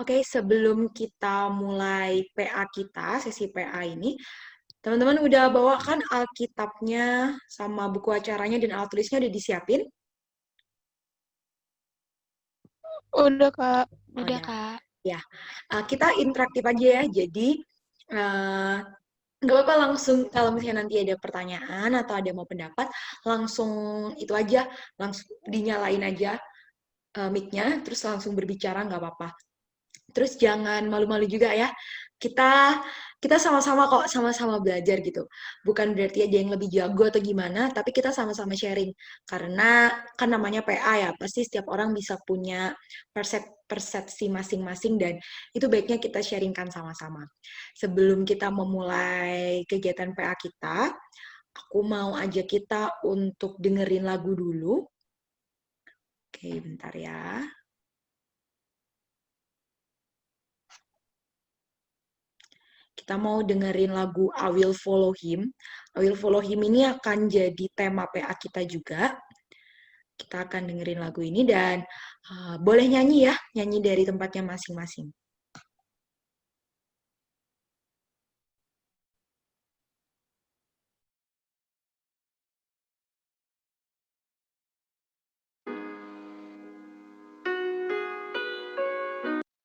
Oke, sebelum kita mulai PA kita, sesi PA ini, teman-teman udah bawa kan Alkitabnya sama buku acaranya dan alat tulisnya udah disiapin? Udah, Kak. Oh, Udah, udah. Kak. Ya, kita interaktif aja ya. Jadi, eh, nggak apa-apa langsung kalau misalnya nanti ada pertanyaan atau ada mau pendapat, langsung itu aja, langsung dinyalain aja mic-nya, terus langsung berbicara nggak apa-apa. Terus jangan malu-malu juga ya. Kita kita sama-sama kok, sama-sama belajar gitu. Bukan berarti ada yang lebih jago atau gimana, tapi kita sama-sama sharing. Karena kan namanya PA ya, pasti setiap orang bisa punya persepsi masing-masing dan itu baiknya kita sharingkan sama-sama. Sebelum kita memulai kegiatan PA kita, aku mau ajak kita untuk dengerin lagu dulu. Oke, bentar ya. Kita mau dengerin lagu I Will Follow Him. I Will Follow Him ini akan jadi tema PA kita juga. Kita akan dengerin lagu ini dan boleh nyanyi ya, nyanyi dari tempatnya masing-masing.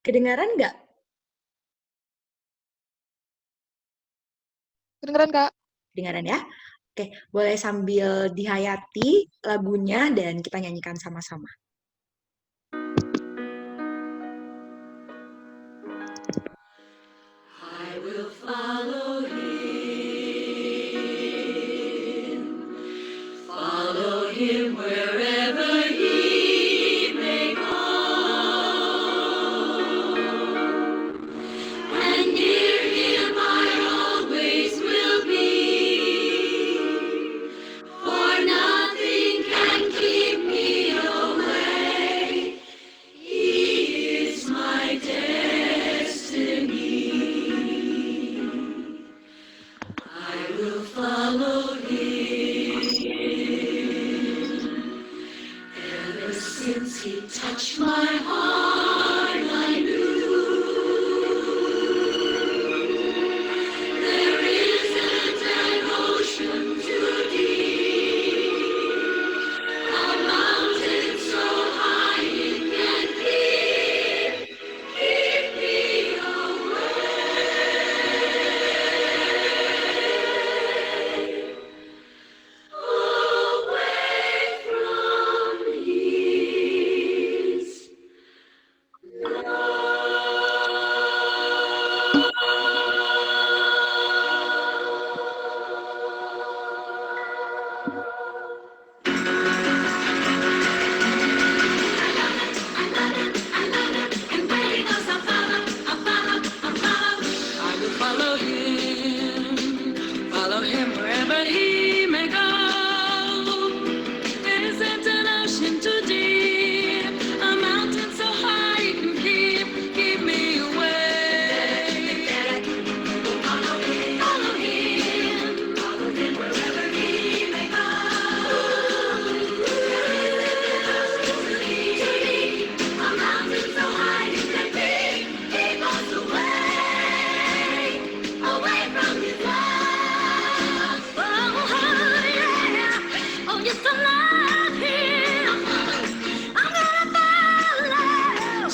Kedengaran nggak? Kedengeran, Kak? Kedengaran ya? Oke, boleh sambil dihayati lagunya dan kita nyanyikan sama-sama. I will follow him wherever he may go, and near him I always will be, for nothing can keep me away. He is my destiny. I will follow him. Ever since he touched my heart, I knew there isn't an ocean too deep, a mountain so high it can't keep me away from his And where he goes, I'll follow. I will follow him wherever he may go. There isn't an ocean too deep, a mountain so high it can keep me away. Follow him wherever he may go. A mountain so high it can keep us away from his love. Oh, yeah. Oh, yes, I love him. I'm gonna follow.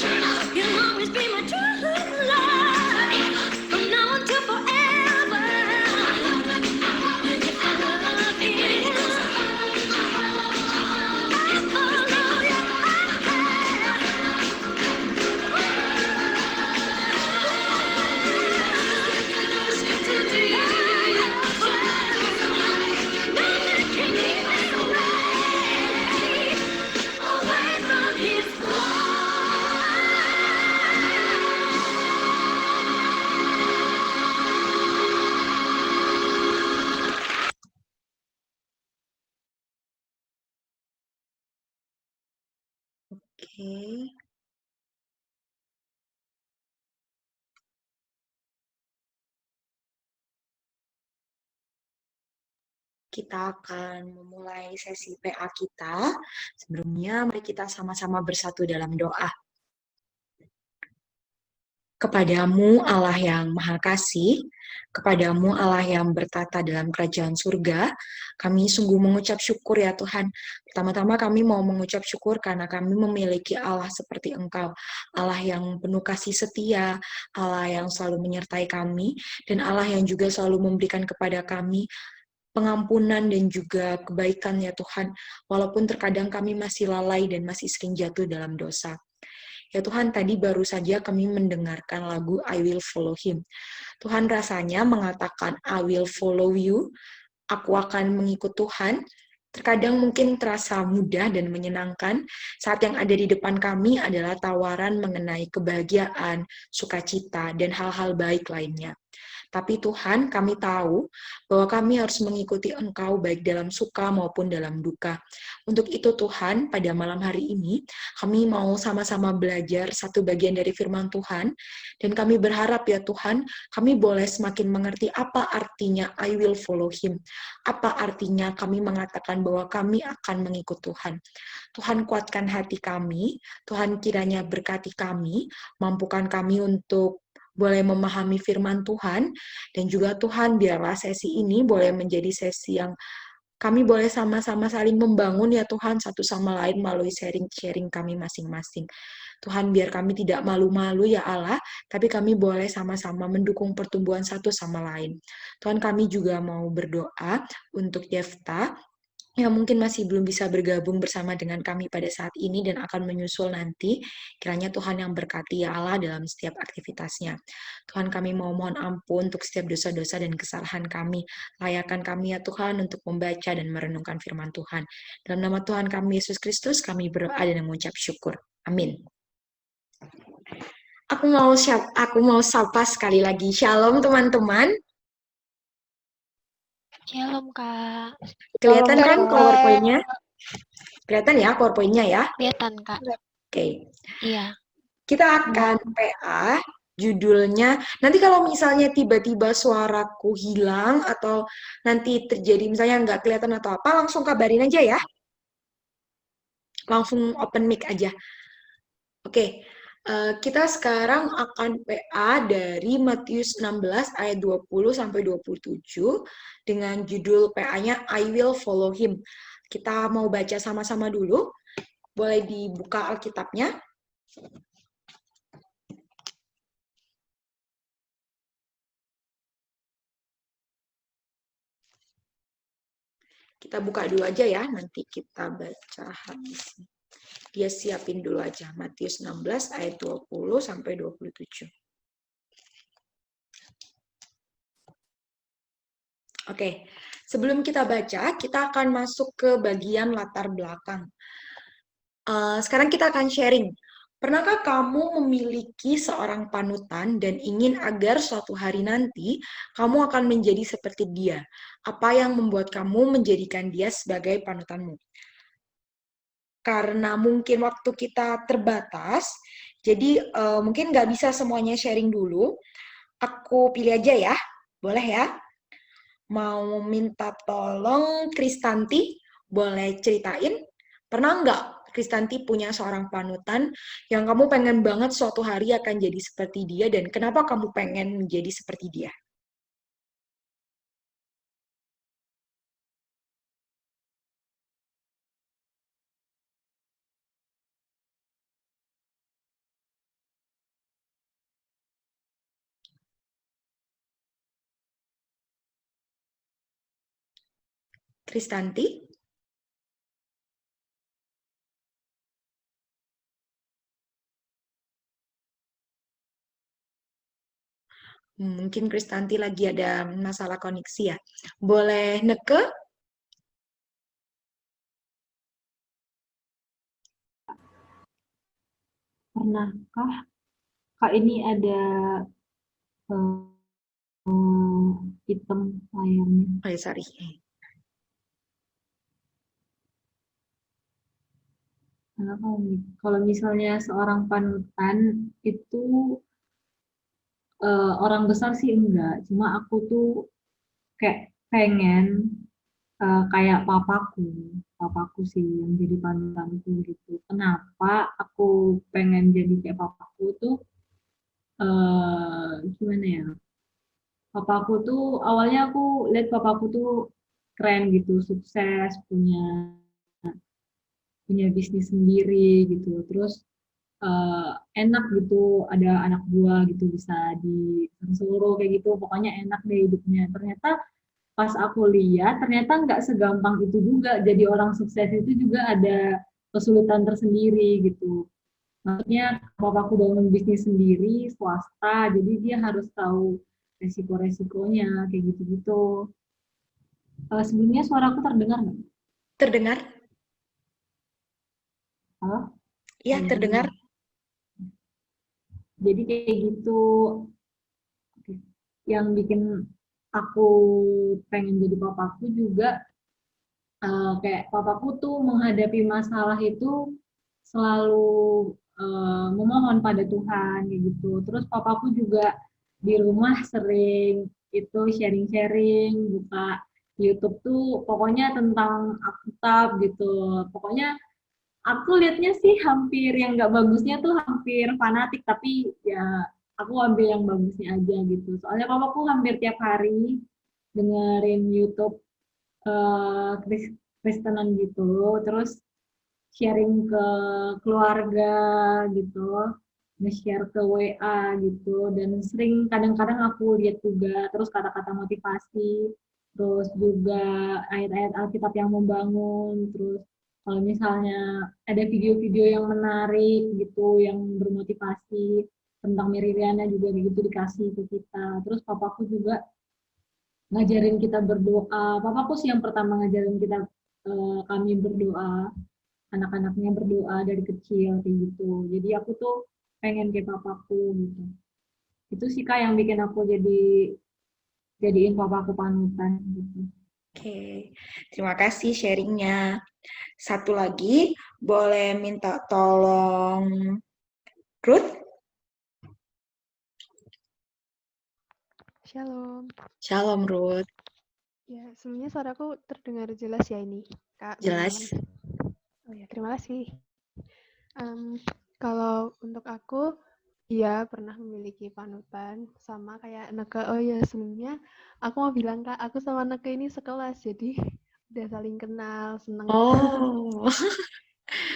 He'll always be my true love. From now until forever. I love him. I follow you. Oke. Kita akan memulai sesi PA kita. Sebelumnya, mari kita sama-sama bersatu dalam doa. Kepadamu Allah yang Maha Kasih, kepadamu Allah yang bertata dalam kerajaan surga, kami sungguh mengucap syukur ya Tuhan. Pertama-tama kami mau mengucap syukur karena kami memiliki Allah seperti Engkau, Allah yang penuh kasih setia, Allah yang selalu menyertai kami, dan Allah yang juga selalu memberikan kepada kami pengampunan dan juga kebaikan ya Tuhan, walaupun terkadang kami masih lalai dan masih sering jatuh dalam dosa. Ya Tuhan, tadi baru saja kami mendengarkan lagu I Will Follow Him. Tuhan rasanya mengatakan I will follow you, aku akan mengikut Tuhan. Terkadang mungkin terasa mudah dan menyenangkan saat yang ada di depan kami adalah tawaran mengenai kebahagiaan, sukacita, dan hal-hal baik lainnya. Tapi Tuhan, kami tahu bahwa kami harus mengikuti Engkau baik dalam suka maupun dalam duka. Untuk itu Tuhan, pada malam hari ini, kami mau sama-sama belajar satu bagian dari firman Tuhan, dan kami berharap ya Tuhan, kami boleh semakin mengerti apa artinya I will follow Him. Apa artinya kami mengatakan bahwa kami akan mengikut Tuhan. Tuhan kuatkan hati kami, Tuhan kiranya berkati kami, mampukan kami untuk boleh memahami firman Tuhan, dan juga Tuhan biarlah sesi ini boleh menjadi sesi yang kami boleh sama-sama saling membangun ya Tuhan satu sama lain melalui sharing-sharing kami masing-masing. Tuhan biar kami tidak malu-malu ya Allah, tapi kami boleh sama-sama mendukung pertumbuhan satu sama lain. Tuhan kami juga mau berdoa untuk Yefta, yang mungkin masih belum bisa bergabung bersama dengan kami pada saat ini dan akan menyusul nanti. Kiranya Tuhan yang berkati ya Allah dalam setiap aktivitasnya. Tuhan kami mau mohon ampun untuk setiap dosa-dosa dan kesalahan kami. Layakkan kami ya Tuhan untuk membaca dan merenungkan firman Tuhan. Dalam nama Tuhan kami Yesus Kristus kami berdoa dan mengucap syukur. Amin. Aku mau sapa sekali lagi. Shalom teman-teman. Shalom, Kak. Kelihatan Shalom, kan Kak. PowerPoint-nya? Kelihatan ya PowerPoint-nya ya? Kelihatan, Kak. Oke. Iya. Kita akan PA, judulnya, nanti kalau misalnya tiba-tiba suaraku hilang atau nanti terjadi misalnya nggak kelihatan atau apa, langsung kabarin aja ya. Langsung open mic aja. Oke, kita sekarang akan PA dari Matius 16 ayat 20 sampai 27 dengan judul PA-nya I Will Follow Him. Kita mau baca sama-sama dulu. Boleh dibuka Alkitabnya. Kita buka dulu aja ya, nanti kita baca habis. Dia siapin dulu aja, Matius 16 ayat 20 sampai 27. Oke, sebelum kita baca, kita akan masuk ke bagian latar belakang. Sekarang kita akan sharing. Pernahkah kamu memiliki seorang panutan dan ingin agar suatu hari nanti kamu akan menjadi seperti dia? Apa yang membuat kamu menjadikan dia sebagai panutanmu? Karena mungkin waktu kita terbatas, jadi mungkin nggak bisa semuanya sharing dulu. Aku pilih aja ya, boleh ya? Mau minta tolong Kristanti, boleh ceritain, pernah nggak Kristanti punya seorang panutan yang kamu pengen banget suatu hari akan jadi seperti dia, dan kenapa kamu pengen menjadi seperti dia? Kristanti? Mungkin Kristanti lagi ada masalah koneksi ya. Boleh neke? Pernahkah Kak ini ada hitam layarnya? Oh, sorry. Kalau misalnya seorang panutan itu orang besar sih enggak, cuma aku tuh kayak pengen kayak papaku sih yang jadi panutanku gitu. Kenapa aku pengen jadi kayak papaku tuh? gimana ya? Papaku tuh awalnya aku lihat papaku tuh keren gitu, sukses, punya punya bisnis sendiri gitu. Terus enak gitu, ada anak buah gitu bisa disuruh kayak gitu. Pokoknya enak deh hidupnya. Ternyata pas aku lihat, ternyata nggak segampang itu juga. Jadi orang sukses itu juga ada kesulitan tersendiri gitu. Maksudnya papaku bangun bisnis sendiri, swasta, jadi dia harus tahu resiko-resikonya, kayak gitu-gitu. Sebelumnya suaraku terdengar nggak? Terdengar? Halo? Ya, Oh, ya, terdengar. terdengar. Jadi kayak gitu. Yang bikin aku pengen jadi papaku juga kayak papaku tuh menghadapi masalah itu selalu memohon pada Tuhan kayak gitu. Terus papaku juga di rumah sering itu sharing-sharing, buka YouTube tuh pokoknya tentang Alkitab gitu. Pokoknya aku lihatnya sih hampir yang nggak bagusnya tuh hampir fanatik, tapi ya aku ambil yang bagusnya aja gitu. Soalnya papaku hampir tiap hari dengerin YouTube Kristenan gitu, terus sharing ke keluarga gitu, nge-share ke WA gitu, dan sering kadang-kadang aku lihat juga, terus kata-kata motivasi, terus juga ayat-ayat Alkitab yang membangun, terus kalau misalnya ada video-video yang menarik gitu, yang bermotivasi tentang Meridiana juga gitu dikasih ke kita. Terus papaku juga ngajarin kita berdoa. Papaku sih yang pertama ngajarin kita kami berdoa, anak-anaknya berdoa dari kecil kayak gitu. Jadi aku tuh pengen kayak papaku gitu. Itu sih Kak yang bikin aku jadiin papaku panutan gitu. Oke, terima kasih sharingnya. Satu lagi, boleh minta tolong Ruth? Shalom. Shalom, Ruth. Ya, sebelumnya suaraku terdengar jelas ya ini, Kak Gunawan. Jelas. Oh ya, terima kasih. Kalau untuk aku, iya pernah memiliki panutan sama kayak Neke. Oh ya, sebelumnya aku mau bilang Kak, aku sama Neke ini sekelas, jadi udah saling kenal, seneng. Oh,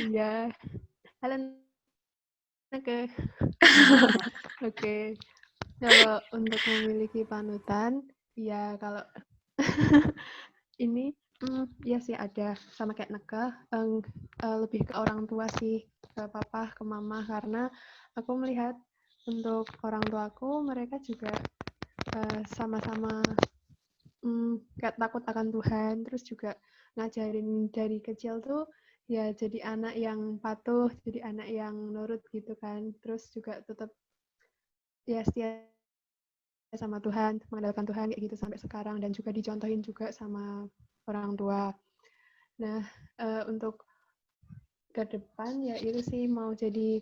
Iya. Halo Neke. Oke. Kalau untuk memiliki panutan, ya kalau ini ya sih ada sama kayak Neke, lebih ke orang tua sih, ke papa, ke mama, karena aku melihat untuk orang tuaku mereka juga sama-sama kayak takut akan Tuhan, terus juga ngajarin dari kecil tuh ya jadi anak yang patuh, jadi anak yang nurut gitu kan, terus juga tetap ya setia sama Tuhan, mengandalkan Tuhan kayak gitu sampai sekarang, dan juga dicontohin juga sama orang tua. Nah, untuk ke depan ya itu sih mau jadi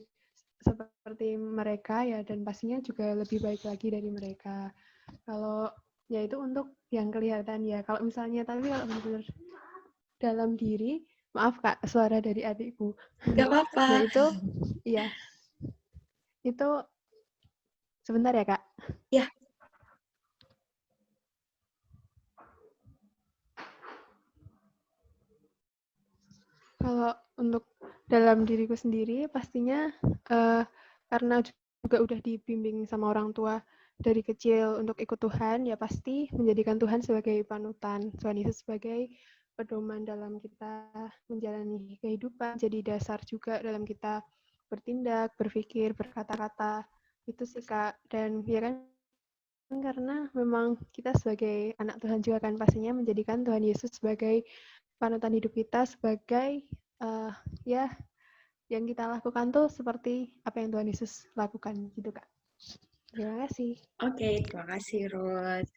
seperti mereka ya, dan pastinya juga lebih baik lagi dari mereka. Kalau ya itu untuk yang kelihatan ya. Kalau misalnya tapi kalau benar-benar dalam diri, maaf Kak, suara dari adikku. nggak apa-apa. Nah, itu ya, itu sebentar ya Kak. Ya, Kalau untuk dalam diriku sendiri pastinya karena juga udah dibimbing sama orang tua dari kecil untuk ikut Tuhan, ya pasti menjadikan Tuhan sebagai panutan, Tuhan Yesus sebagai pedoman dalam kita menjalani kehidupan, jadi dasar juga dalam kita bertindak, berpikir, berkata-kata. Itu sih Kak. Dan ya kan karena memang kita sebagai anak Tuhan juga kan pastinya menjadikan Tuhan Yesus sebagai panutan hidup kita, sebagai ya yang kita lakukan tuh seperti apa yang Tuhan Yesus lakukan gitu Kak. Terima kasih. oke, terima kasih, Ruth.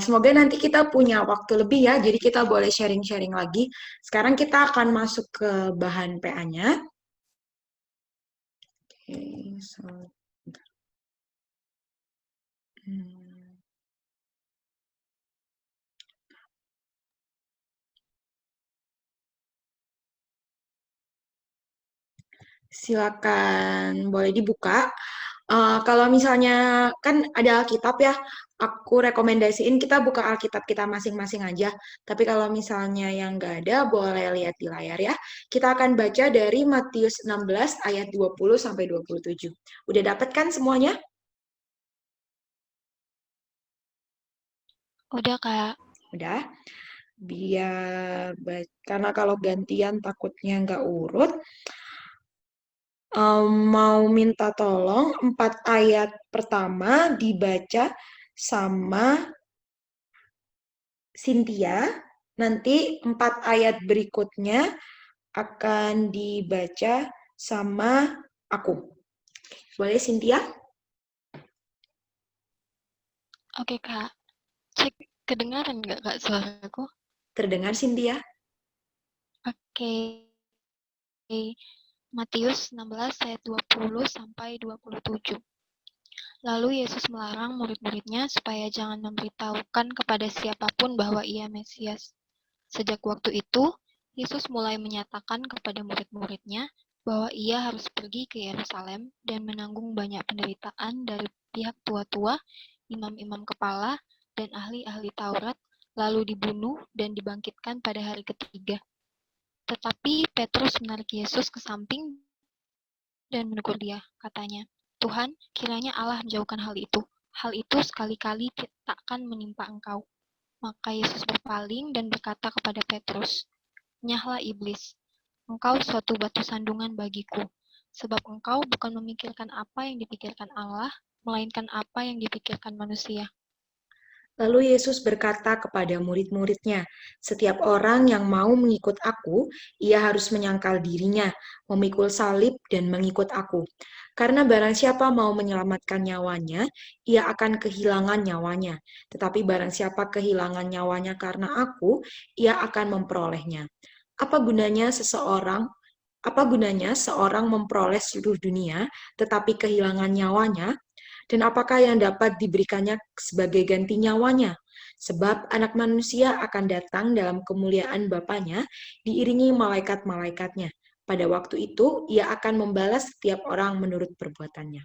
Semoga nanti kita punya waktu lebih ya, jadi kita boleh sharing-sharing lagi. Sekarang kita akan masuk ke bahan PA-nya. Oke, so, hmm. Silakan boleh dibuka. Kalau misalnya kan ada Alkitab ya, aku rekomendasiin kita buka Alkitab kita masing-masing aja. Tapi kalau misalnya yang nggak ada, boleh lihat di layar ya. Kita akan baca dari Matius 16 ayat 20 sampai 27. Udah dapat kan semuanya? Udah, Kak. Udah. Karena kalau gantian takutnya nggak urut. Mau minta tolong 4 ayat pertama dibaca sama Cynthia. Nanti 4 ayat berikutnya akan dibaca sama aku. Boleh Cynthia? Oke, Kak. Cek kedengaran nggak, Kak, suaraku? Terdengar Cynthia? Oke. Matius 16 ayat 20 sampai 27. Lalu Yesus melarang murid-muridnya supaya jangan memberitahukan kepada siapapun bahwa ia Mesias. Sejak waktu itu, Yesus mulai menyatakan kepada murid-muridnya bahwa ia harus pergi ke Yerusalem dan menanggung banyak penderitaan dari pihak tua-tua, imam-imam kepala, dan ahli-ahli Taurat, lalu dibunuh dan dibangkitkan pada hari ketiga. Tetapi Petrus menarik Yesus ke samping dan menegur dia, katanya, Tuhan, kiranya Allah menjauhkan hal itu. Hal itu sekali-kali takkan menimpa engkau. Maka Yesus berpaling dan berkata kepada Petrus, Nyahlah iblis, engkau suatu batu sandungan bagiku, sebab engkau bukan memikirkan apa yang dipikirkan Allah, melainkan apa yang dipikirkan manusia. Lalu Yesus berkata kepada murid-muridnya, "Setiap orang yang mau mengikut aku, ia harus menyangkal dirinya, memikul salib, dan mengikut aku. Karena barang siapa mau menyelamatkan nyawanya, ia akan kehilangan nyawanya. Tetapi barang siapa kehilangan nyawanya karena aku, ia akan memperolehnya. Apa gunanya seorang memperoleh seluruh dunia, tetapi kehilangan nyawanya? Dan apakah yang dapat diberikannya sebagai ganti nyawanya? Sebab anak manusia akan datang dalam kemuliaan Bapanya, diiringi malaikat-malaikatnya. Pada waktu itu, ia akan membalas setiap orang menurut perbuatannya."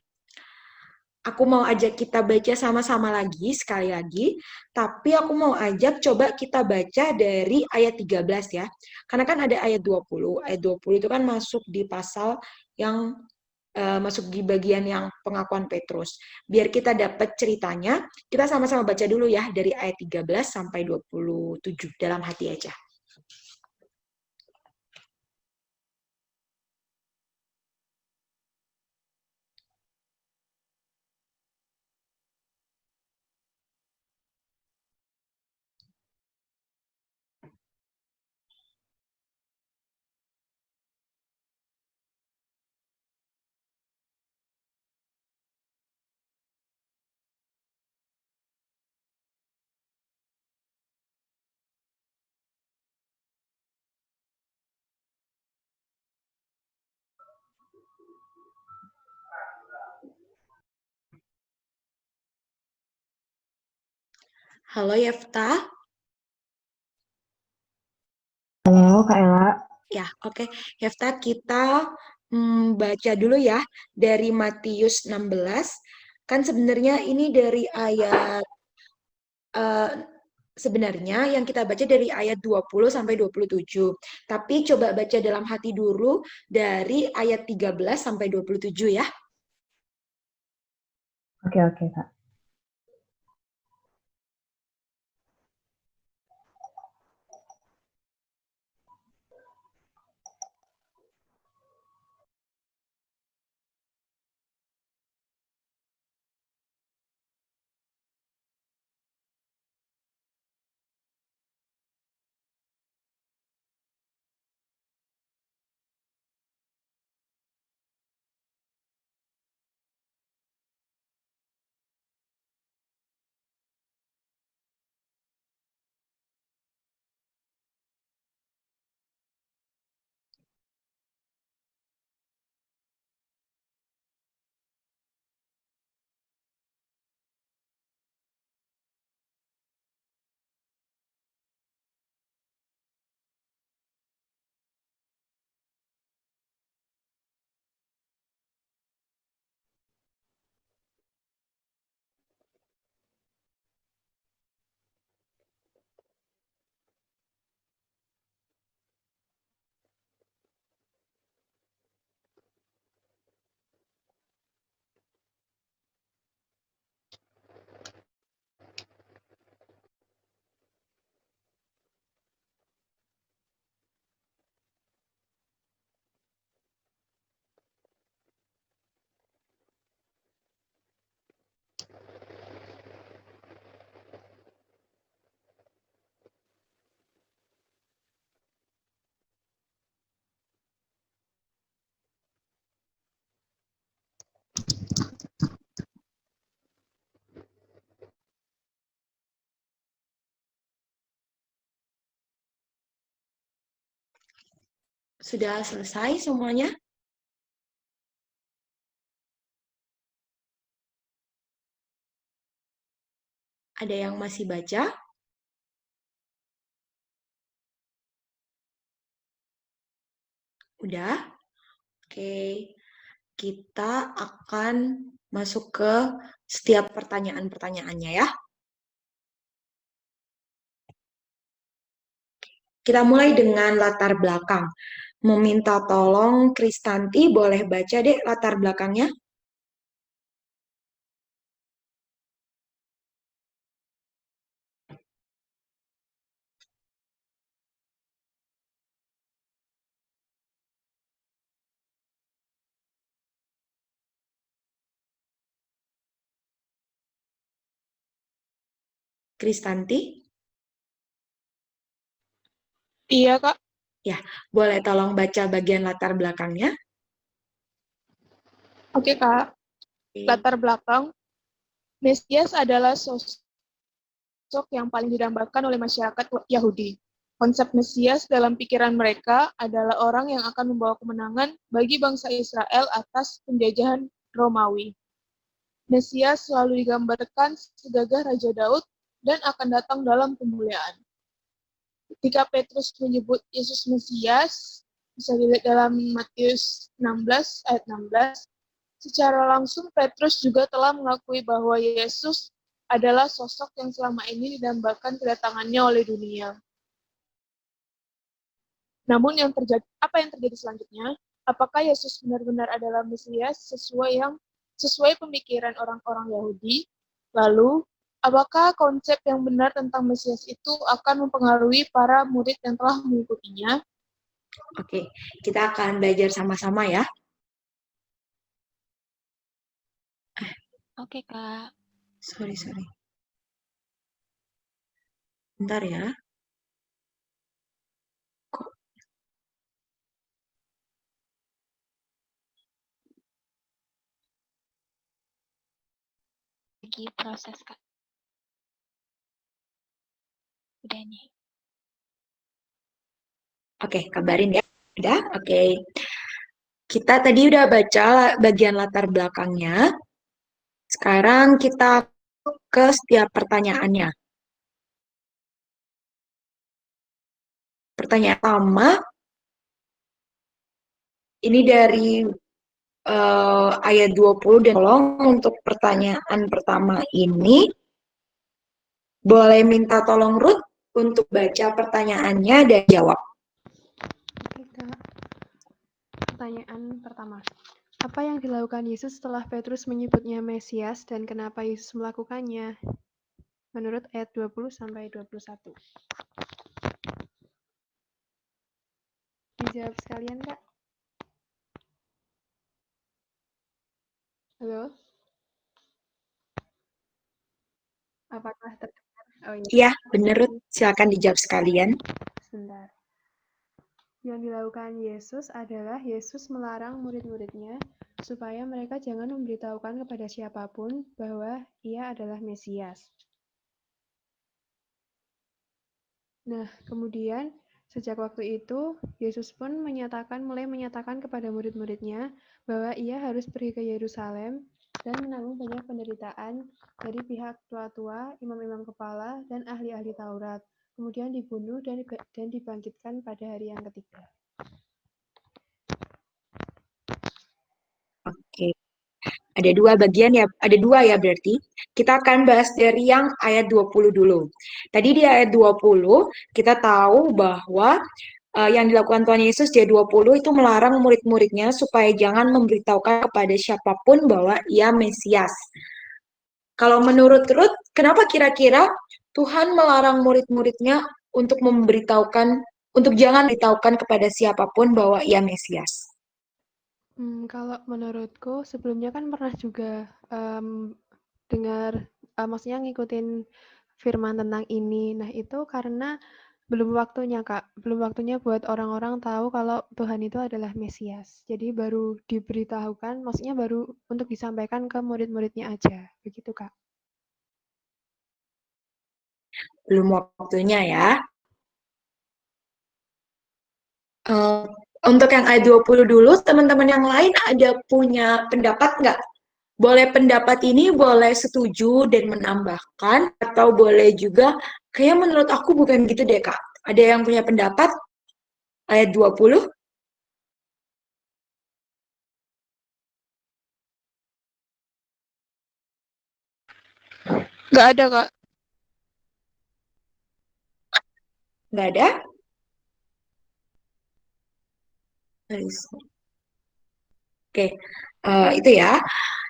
Aku mau ajak kita baca sama-sama lagi, sekali lagi. Tapi aku mau ajak coba kita baca dari ayat 13 ya. Karena kan ada ayat 20. Ayat 20 itu kan masuk di pasal yang masuk di bagian yang pengakuan Petrus. Biar kita dapat ceritanya, kita sama-sama baca dulu ya dari ayat 13 sampai 27 dalam hati aja. Halo Yefta. Halo Kak Ella. Ya, oke. Yefta, kita baca dulu ya dari Matius 16. Kan sebenarnya ini dari ayat sebenarnya yang kita baca dari ayat 20 sampai 27. Tapi coba baca dalam hati dulu dari ayat 13 sampai 27 ya. Oke Kak. Sudah selesai semuanya? Ada yang masih baca? Udah? Oke. Kita akan masuk ke setiap pertanyaan-pertanyaannya ya. Kita mulai dengan latar belakang. Meminta tolong Kristanti, boleh baca deh latar belakangnya? Kristanti? Iya, Kak. Ya, boleh tolong baca bagian latar belakangnya? Oke, Kak. Latar belakang, Mesias adalah sosok yang paling didambakan oleh masyarakat Yahudi. Konsep Mesias dalam pikiran mereka adalah orang yang akan membawa kemenangan bagi bangsa Israel atas penjajahan Romawi. Mesias selalu digambarkan segagah Raja Daud dan akan datang dalam kemuliaan. Ketika Petrus menyebut Yesus Mesias, bisa dilihat dalam Matius 16 ayat 16, secara langsung Petrus juga telah mengakui bahwa Yesus adalah sosok yang selama ini didambakan kedatangannya oleh dunia. Namun apa yang terjadi selanjutnya? Apakah Yesus benar-benar adalah Mesias sesuai pemikiran orang-orang Yahudi? Lalu, apakah konsep yang benar tentang Mesias itu akan mempengaruhi para murid yang telah mengikutinya? Oke, kita akan belajar sama-sama ya. Oke, Kak. Sorry. Bentar ya. Lagi proses, Kak. Udah nih. Oke, kabarin ya. Udah? Oke. Kita tadi udah baca bagian latar belakangnya. Sekarang kita ke setiap pertanyaannya. Pertanyaan pertama, ini dari ayat 20 dan tolong untuk pertanyaan pertama ini, boleh minta tolong Ruth untuk baca pertanyaannya dan jawab. Oke, Kak. Pertanyaan pertama. Apa yang dilakukan Yesus setelah Petrus menyebutnya Mesias dan kenapa Yesus melakukannya? Menurut ayat 20 sampai 21. Dijawab sekalian, Kak. Halo? Apakah terdengar? Oh iya. Iya, bener Ruth. Silakan dijawab sekalian. Sebentar. Yang dilakukan Yesus adalah Yesus melarang murid-muridnya supaya mereka jangan memberitahukan kepada siapapun bahwa ia adalah Mesias. Nah, kemudian sejak waktu itu, Yesus pun mulai menyatakan kepada murid-muridnya bahwa ia harus pergi ke Yerusalem dan menanggung banyak penderitaan dari pihak tua-tua, imam-imam kepala, dan ahli-ahli Taurat. Kemudian dibunuh dan dibangkitkan pada hari yang ketiga. Oke. Ada dua ya berarti. Kita akan bahas dari yang ayat 20 dulu. Tadi di ayat 20 kita tahu bahwa yang dilakukan Tuhan Yesus di ayat 20 itu melarang murid-muridnya supaya jangan memberitahukan kepada siapapun bahwa ia Mesias. Kalau menurut Ruth, kenapa kira-kira Tuhan melarang murid-muridnya untuk jangan beritahukan kepada siapapun bahwa ia Mesias? Kalau menurutku sebelumnya kan pernah juga dengar, maksudnya ngikutin firman tentang ini. Nah itu karena belum waktunya, Kak. Belum waktunya buat orang-orang tahu kalau Tuhan itu adalah Mesias. Jadi baru diberitahukan, maksudnya baru untuk disampaikan ke murid-muridnya aja. Begitu, Kak. Belum waktunya ya. Untuk yang ayat 20 dulu, teman-teman yang lain ada punya pendapat nggak? Boleh pendapat ini boleh setuju dan menambahkan, atau boleh juga, kayak menurut aku bukan gitu deh, Kak. Ada yang punya pendapat ayat 20? Nggak ada, Kak. Nggak ada? Oke, itu ya.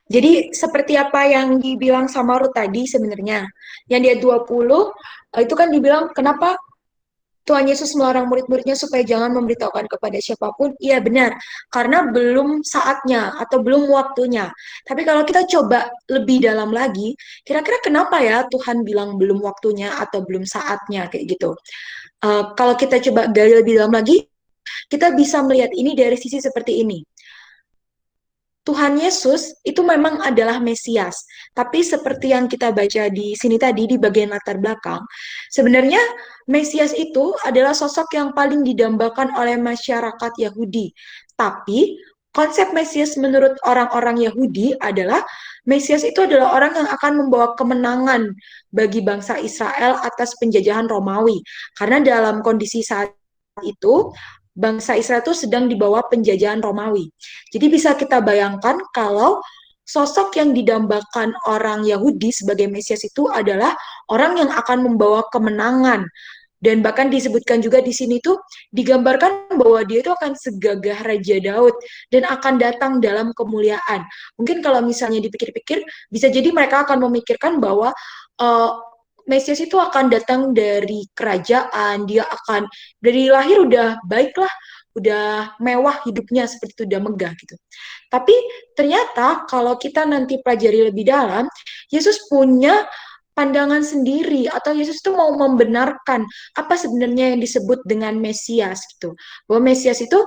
Jadi seperti apa yang dibilang sama Ruth tadi sebenarnya. Yang dia 20, itu kan dibilang kenapa Tuhan Yesus melarang murid-muridnya supaya jangan memberitahukan kepada siapapun. Iya benar, karena belum saatnya atau belum waktunya. Tapi kalau kita coba lebih dalam lagi, kira-kira kenapa ya Tuhan bilang belum waktunya atau belum saatnya kayak gitu. Kalau kita coba gali lebih dalam lagi, kita bisa melihat ini dari sisi seperti ini. Tuhan Yesus itu memang adalah Mesias. Tapi seperti yang kita baca di sini tadi, di bagian latar belakang, sebenarnya Mesias itu adalah sosok yang paling didambakan oleh masyarakat Yahudi. Tapi konsep Mesias menurut orang-orang Yahudi adalah Mesias itu adalah orang yang akan membawa kemenangan bagi bangsa Israel atas penjajahan Romawi. Karena dalam kondisi saat itu, bangsa Israel itu sedang di bawah penjajahan Romawi. Jadi bisa kita bayangkan kalau sosok yang didambakan orang Yahudi sebagai Mesias itu adalah orang yang akan membawa kemenangan. Dan bahkan disebutkan juga di sini tuh digambarkan bahwa dia itu akan segagah Raja Daud dan akan datang dalam kemuliaan. Mungkin kalau misalnya dipikir-pikir, bisa jadi mereka akan memikirkan bahwa uh, Mesias itu akan datang dari kerajaan, dia akan dari lahir udah baiklah, udah mewah hidupnya seperti itu, udah megah gitu. Tapi ternyata kalau kita nanti pelajari lebih dalam, Yesus punya pandangan sendiri atau Yesus itu mau membenarkan apa sebenarnya yang disebut dengan Mesias gitu. Bahwa Mesias itu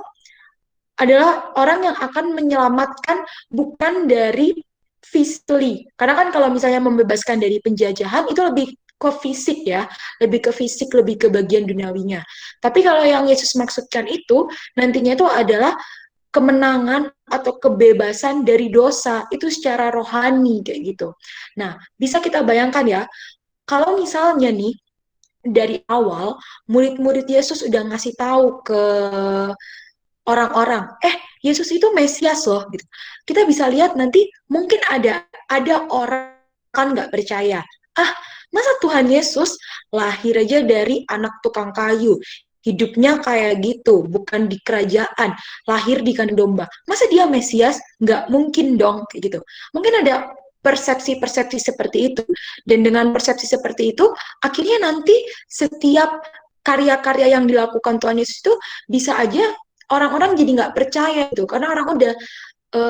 adalah orang yang akan menyelamatkan bukan dari physically. Karena kan kalau misalnya membebaskan dari penjajahan itu lebih ke fisik ya, lebih ke fisik, lebih ke bagian duniawinya. Tapi kalau yang Yesus maksudkan itu nantinya itu adalah kemenangan atau kebebasan dari dosa itu secara rohani kayak gitu. Nah, bisa kita bayangkan ya, kalau misalnya nih dari awal murid-murid Yesus udah ngasih tahu ke orang-orang, Yesus itu Mesias loh gitu. Kita bisa lihat nanti mungkin ada orang kan nggak percaya. Ah, masa Tuhan Yesus lahir aja dari anak tukang kayu, hidupnya kayak gitu, bukan di kerajaan, lahir di kandang domba. Masa dia Mesias? Nggak mungkin dong kayak gitu. Mungkin ada persepsi-persepsi seperti itu. Dan dengan persepsi seperti itu, akhirnya nanti setiap karya-karya yang dilakukan Tuhan Yesus itu bisa aja orang-orang jadi nggak percaya gitu karena orang udah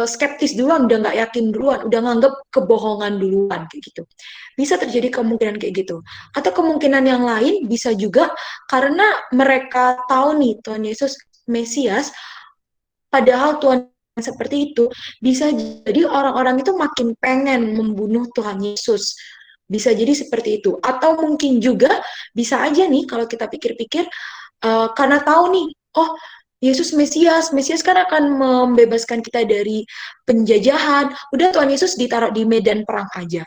skeptis duluan, udah nggak yakin duluan, udah nganggep kebohongan duluan kayak gitu. Bisa terjadi kemungkinan kayak gitu. Atau kemungkinan yang lain bisa juga karena mereka tahu nih Tuhan Yesus Mesias, padahal Tuhan seperti itu, bisa jadi orang-orang itu makin pengen membunuh Tuhan Yesus. Bisa jadi seperti itu. Atau mungkin juga bisa aja nih kalau kita pikir-pikir karena tahu nih, oh Yesus Mesias, Mesias kan akan membebaskan kita dari penjajahan. Udah Tuhan Yesus ditaruh di medan perang aja.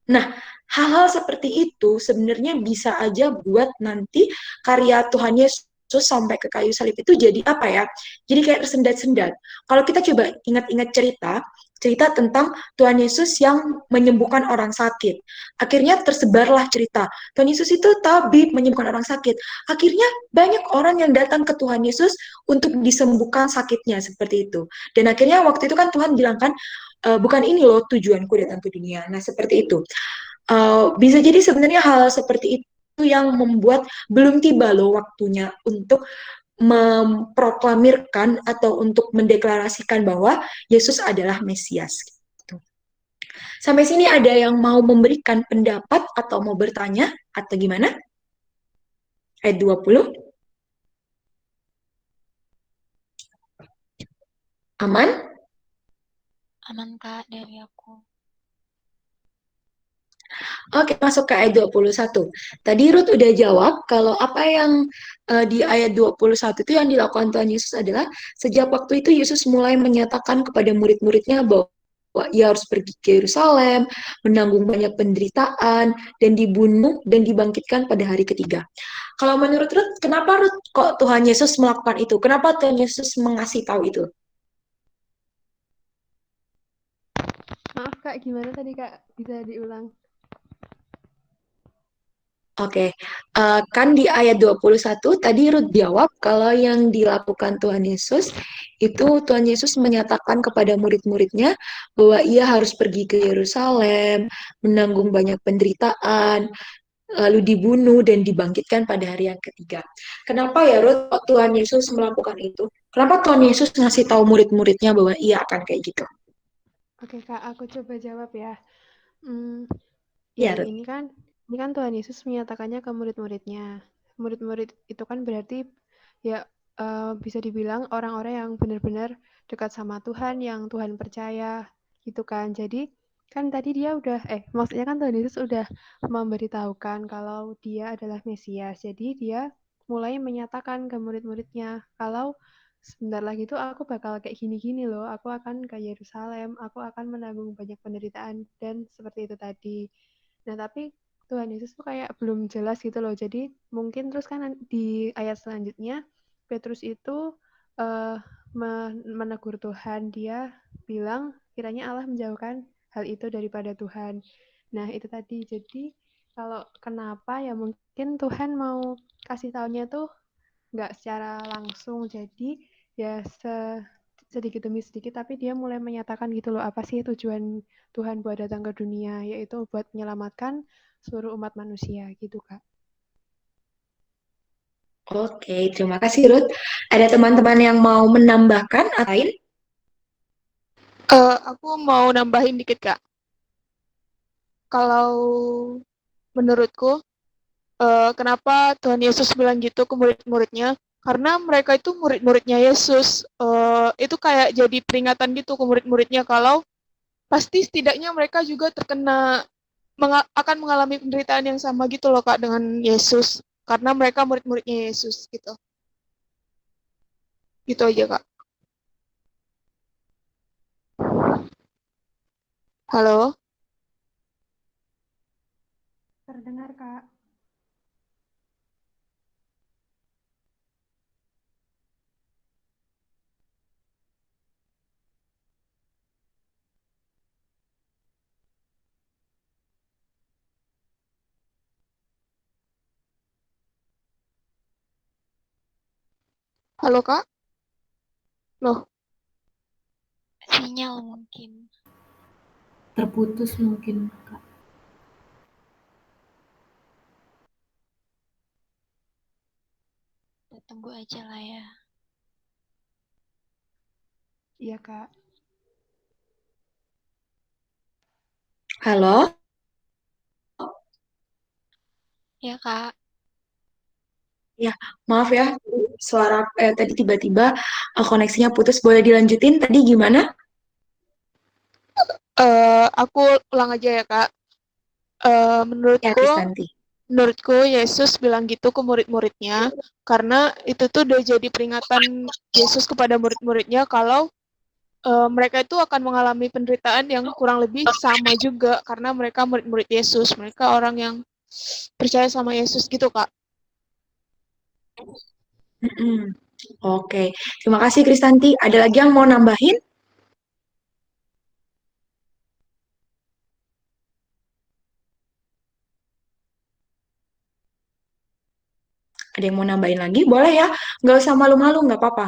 Nah, hal-hal seperti itu sebenarnya bisa aja buat nanti karya Tuhan Yesus sampai ke kayu salib itu jadi apa ya? Jadi kayak tersendat-sendat. Kalau kita coba ingat-ingat cerita tentang Tuhan Yesus yang menyembuhkan orang sakit. Akhirnya tersebarlah cerita. Tuhan Yesus itu tabib menyembuhkan orang sakit. Akhirnya banyak orang yang datang ke Tuhan Yesus untuk disembuhkan sakitnya seperti itu. Dan akhirnya waktu itu kan Tuhan bilang kan, bukan ini loh tujuanku datang ke dunia. Nah, seperti itu. Bisa jadi sebenarnya hal seperti itu yang membuat belum tiba loh waktunya untuk memproklamirkan atau untuk mendeklarasikan bahwa Yesus adalah Mesias. Gitu. Sampai sini ada yang mau memberikan pendapat atau mau bertanya atau gimana? Ayat 20. Aman? Aman, Kak, dari aku. Oke, masuk ke ayat 21. Tadi Ruth udah jawab kalau apa yang di ayat 21 itu yang dilakukan Tuhan Yesus adalah sejak waktu itu Yesus mulai menyatakan kepada murid-muridnya bahwa ia harus pergi ke Yerusalem, menanggung banyak penderitaan, dan dibunuh dan dibangkitkan pada hari ketiga. Kalau menurut Ruth, kenapa Ruth kok Tuhan Yesus melakukan itu? Kenapa Tuhan Yesus mengasih tahu itu? Maaf Kak, gimana tadi Kak? Bisa diulang? Oke, kan di ayat 21 tadi Ruth jawab kalau yang dilakukan Tuhan Yesus itu Tuhan Yesus menyatakan kepada murid-muridnya bahwa ia harus pergi ke Yerusalem, menanggung banyak penderitaan, lalu dibunuh dan dibangkitkan pada hari yang ketiga. Kenapa ya Ruth kok Tuhan Yesus melakukan itu? Kenapa Tuhan Yesus ngasih tahu murid-muridnya bahwa ia akan kayak gitu? Oke Kak, aku coba jawab ya. Hmm, Ya, ya Ruth. ini kan Tuhan Yesus menyatakannya ke murid-muridnya. Murid-murid itu kan berarti ya bisa dibilang orang-orang yang benar-benar dekat sama Tuhan, yang Tuhan percaya gitu kan. Jadi kan tadi dia udah maksudnya kan Tuhan Yesus udah memberitahukan kalau dia adalah Mesias. Jadi dia mulai menyatakan ke murid-muridnya kalau sebentar lagi tuh aku bakal kayak gini-gini loh. Aku akan ke Yerusalem, aku akan menanggung banyak penderitaan dan seperti itu tadi. Nah, tapi Tuhan Yesus tuh kayak belum jelas gitu loh. Jadi mungkin terus kan di ayat selanjutnya Petrus itu eh, menegur Tuhan. Dia bilang kiranya Allah menjauhkan hal itu daripada Tuhan. Nah, itu tadi. Jadi kalau kenapa ya mungkin Tuhan mau kasih taunya tuh nggak secara langsung. Jadi ya sedikit demi sedikit tapi dia mulai menyatakan gitu loh apa sih tujuan Tuhan buat datang ke dunia, yaitu buat menyelamatkan seluruh umat manusia gitu Kak. Oke, terima kasih Ruth. Ada teman-teman yang mau menambahkan atau lain? Aku mau nambahin dikit, Kak. Kalau menurutku, kenapa Tuhan Yesus bilang gitu ke murid-muridnya? Karena mereka itu murid-muridnya Yesus. Itu kayak jadi peringatan gitu ke murid-muridnya kalau pasti setidaknya mereka juga terkena akan mengalami penderitaan yang sama gitu loh Kak dengan Yesus. Karena mereka murid-muridnya Yesus gitu. Gitu aja Kak. Halo? Terdengar Kak. Halo Kak? Loh, Sinyal mungkin. Terputus mungkin, Kak. Kita tunggu aja lah ya. Iya Kak. Halo? Ya, Kak. Ya, maaf ya, suara tadi tiba-tiba koneksinya putus. Boleh dilanjutin? Tadi gimana? aku ulang aja ya Kak. Ya, Menurutku Kristanti. menurutku Yesus bilang gitu ke murid-muridnya karena itu tuh udah jadi peringatan Yesus kepada murid-muridnya kalau mereka itu akan mengalami penderitaan yang kurang lebih sama juga karena mereka murid-murid Yesus, mereka orang yang percaya sama Yesus gitu Kak. Mm-mm. Oke, terima kasih Kristanti. Ada lagi yang mau nambahin? Ada yang mau nambahin lagi? Boleh ya, nggak usah malu-malu, nggak apa-apa.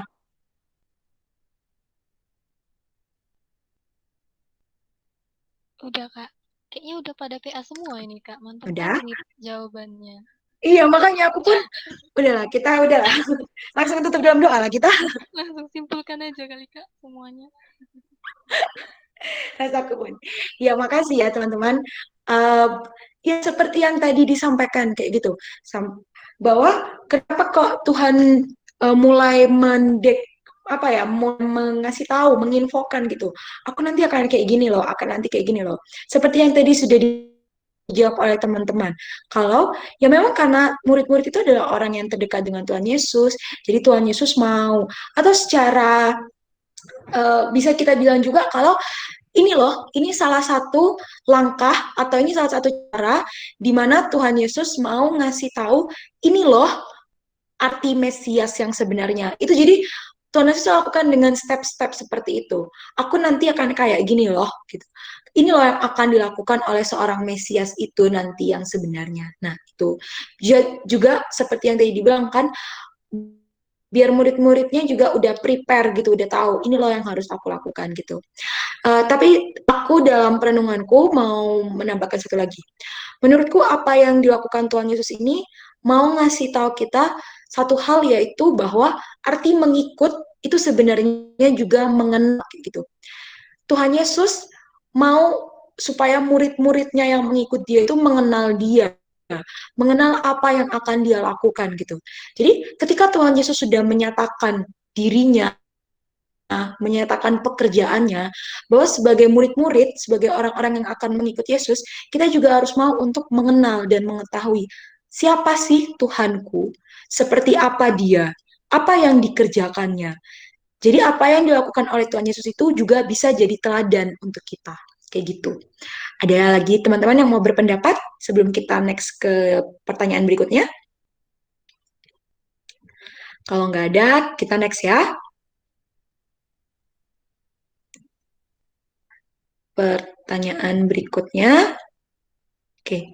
Udah, Kak. Kayaknya udah pada PA semua ini, Kak. Mantap Udah? banget jawabannya. Iya, makanya aku pun, udahlah, kita udahlah. Langsung tutup dalam doa lah kita. Langsung simpulkan aja kali, Kak, semuanya. Rasa kebun. Ya, makasih ya teman-teman. Eh, ya seperti yang tadi disampaikan kayak gitu, bahwa kenapa kok Tuhan mulai apa ya, mengasih tahu, menginfokan gitu. Aku nanti akan kayak gini loh, akan nanti kayak gini loh. Seperti yang tadi sudah dijawab oleh teman-teman. Kalau ya memang karena murid-murid itu adalah orang yang terdekat dengan Tuhan Yesus, jadi Tuhan Yesus mau. Atau secara bisa kita bilang juga kalau ini loh, ini salah satu langkah atau ini salah satu cara di mana Tuhan Yesus mau ngasih tahu ini loh arti Mesias yang sebenarnya. Itu jadi Tuhan Yesus lakukan dengan step-step seperti itu. Aku nanti akan kayak gini loh, gitu. Ini loh yang akan dilakukan oleh seorang Mesias itu nanti yang sebenarnya. Nah, itu juga seperti yang tadi dibilang kan, biar murid-muridnya juga udah prepare gitu, udah tahu ini loh yang harus aku lakukan gitu. Tapi aku dalam perenunganku mau menambahkan satu lagi. Menurutku apa yang dilakukan Tuhan Yesus ini mau ngasih tahu kita satu hal, yaitu bahwa arti mengikut itu sebenarnya juga mengenal gitu. Tuhan Yesus mau supaya murid-muridnya yang mengikut dia itu mengenal dia, mengenal apa yang akan dia lakukan gitu. Jadi ketika Tuhan Yesus sudah menyatakan dirinya, menyatakan pekerjaannya, bahwa sebagai murid-murid, sebagai orang-orang yang akan mengikut Yesus, kita juga harus mau untuk mengenal dan mengetahui siapa sih Tuhanku, seperti apa dia, apa yang dikerjakannya. Jadi apa yang dilakukan oleh Tuhan Yesus itu juga bisa jadi teladan untuk kita. Kayak gitu. Ada lagi teman-teman yang mau berpendapat sebelum kita next ke pertanyaan berikutnya? Kalau nggak ada, kita next ya. Pertanyaan berikutnya. Oke.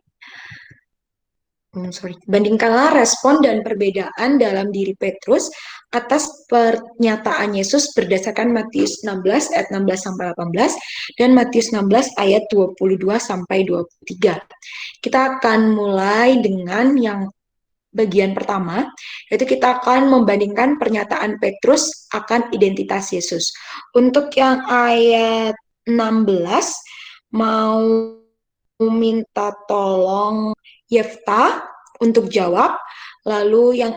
Sorry. Bandingkanlah respon dan perbedaan dalam diri Petrus atas pernyataan Yesus berdasarkan Matius 16 ayat 16 sampai 18 dan Matius 16 ayat 22 sampai 23. Kita akan mulai dengan yang bagian pertama, yaitu kita akan membandingkan pernyataan Petrus akan identitas Yesus. Untuk yang ayat 16, mau minta tolong Yefta untuk jawab. Lalu yang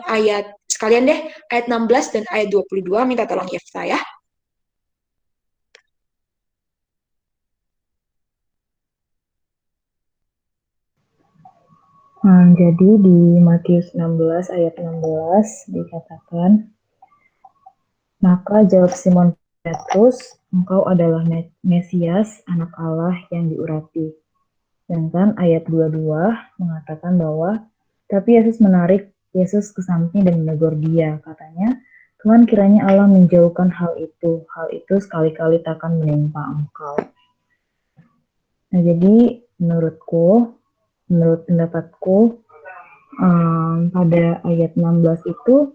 sekalian deh, ayat 16 dan ayat 22 minta tolong Yefta ya. Jadi di Matius 16 ayat 16 dikatakan, maka jawab Simon Petrus, engkau adalah Mesias, anak Allah yang diurapi. Sedangkan ayat 22 mengatakan bahwa, tapi Yesus menarik Yesus ke samping dan menegur dia. Katanya, Tuhan, kiranya Allah menjauhkan hal itu sekali-kali takkan menimpa engkau. Nah, jadi menurut pendapatku, pada ayat 16 itu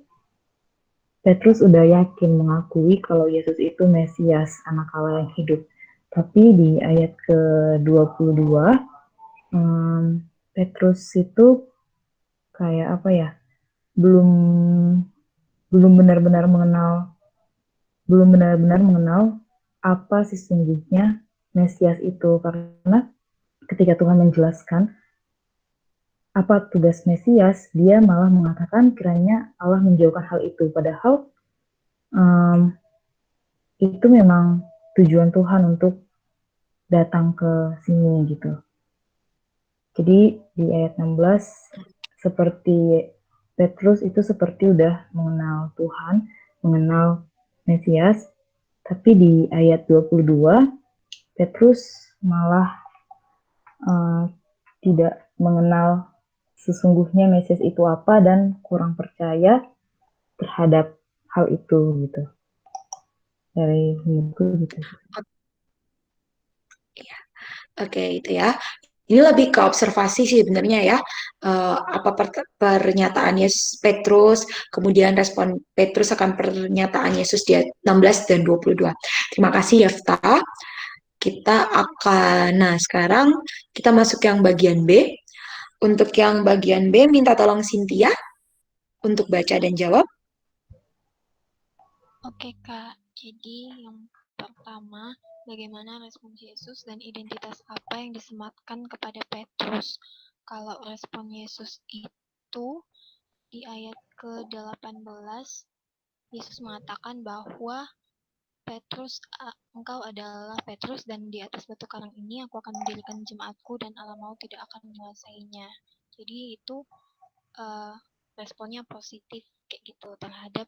Petrus udah yakin mengakui kalau Yesus itu Mesias, anak Allah yang hidup. Tapi di ayat ke-22 Petrus itu kayak apa ya, belum benar-benar mengenal apa sesungguhnya Mesias itu, karena ketika Tuhan menjelaskan apa tugas Mesias, dia malah mengatakan kiranya Allah menjauhkan hal itu. Padahal itu memang tujuan Tuhan untuk datang ke sini gitu. Jadi di ayat 16, seperti Petrus itu seperti udah mengenal Tuhan, mengenal Mesias, tapi di ayat 22, Petrus malah tidak mengenal sesungguhnya Mesias itu apa dan kurang percaya terhadap hal itu gitu. Dari itu gitu. Oke, itu ya. Ini lebih ke observasi sih sebenarnya ya. Apa pernyataan Yesus Petrus, kemudian respon Petrus akan pernyataan Yesus di ayat 16 dan 22. Terima kasih Yefta. Nah sekarang kita masuk yang bagian B. Untuk yang bagian B, minta tolong Cynthia untuk baca dan jawab. Oke, Kak. Jadi yang pertama, bagaimana respon Yesus dan identitas apa yang disematkan kepada Petrus? Kalau respon Yesus itu di ayat ke-18, Yesus mengatakan bahwa Petrus, engkau adalah Petrus dan di atas batu karang ini aku akan mendirikan jemaatku dan alam maut tidak akan menguasainya. Jadi itu responnya positif kayak gitu terhadap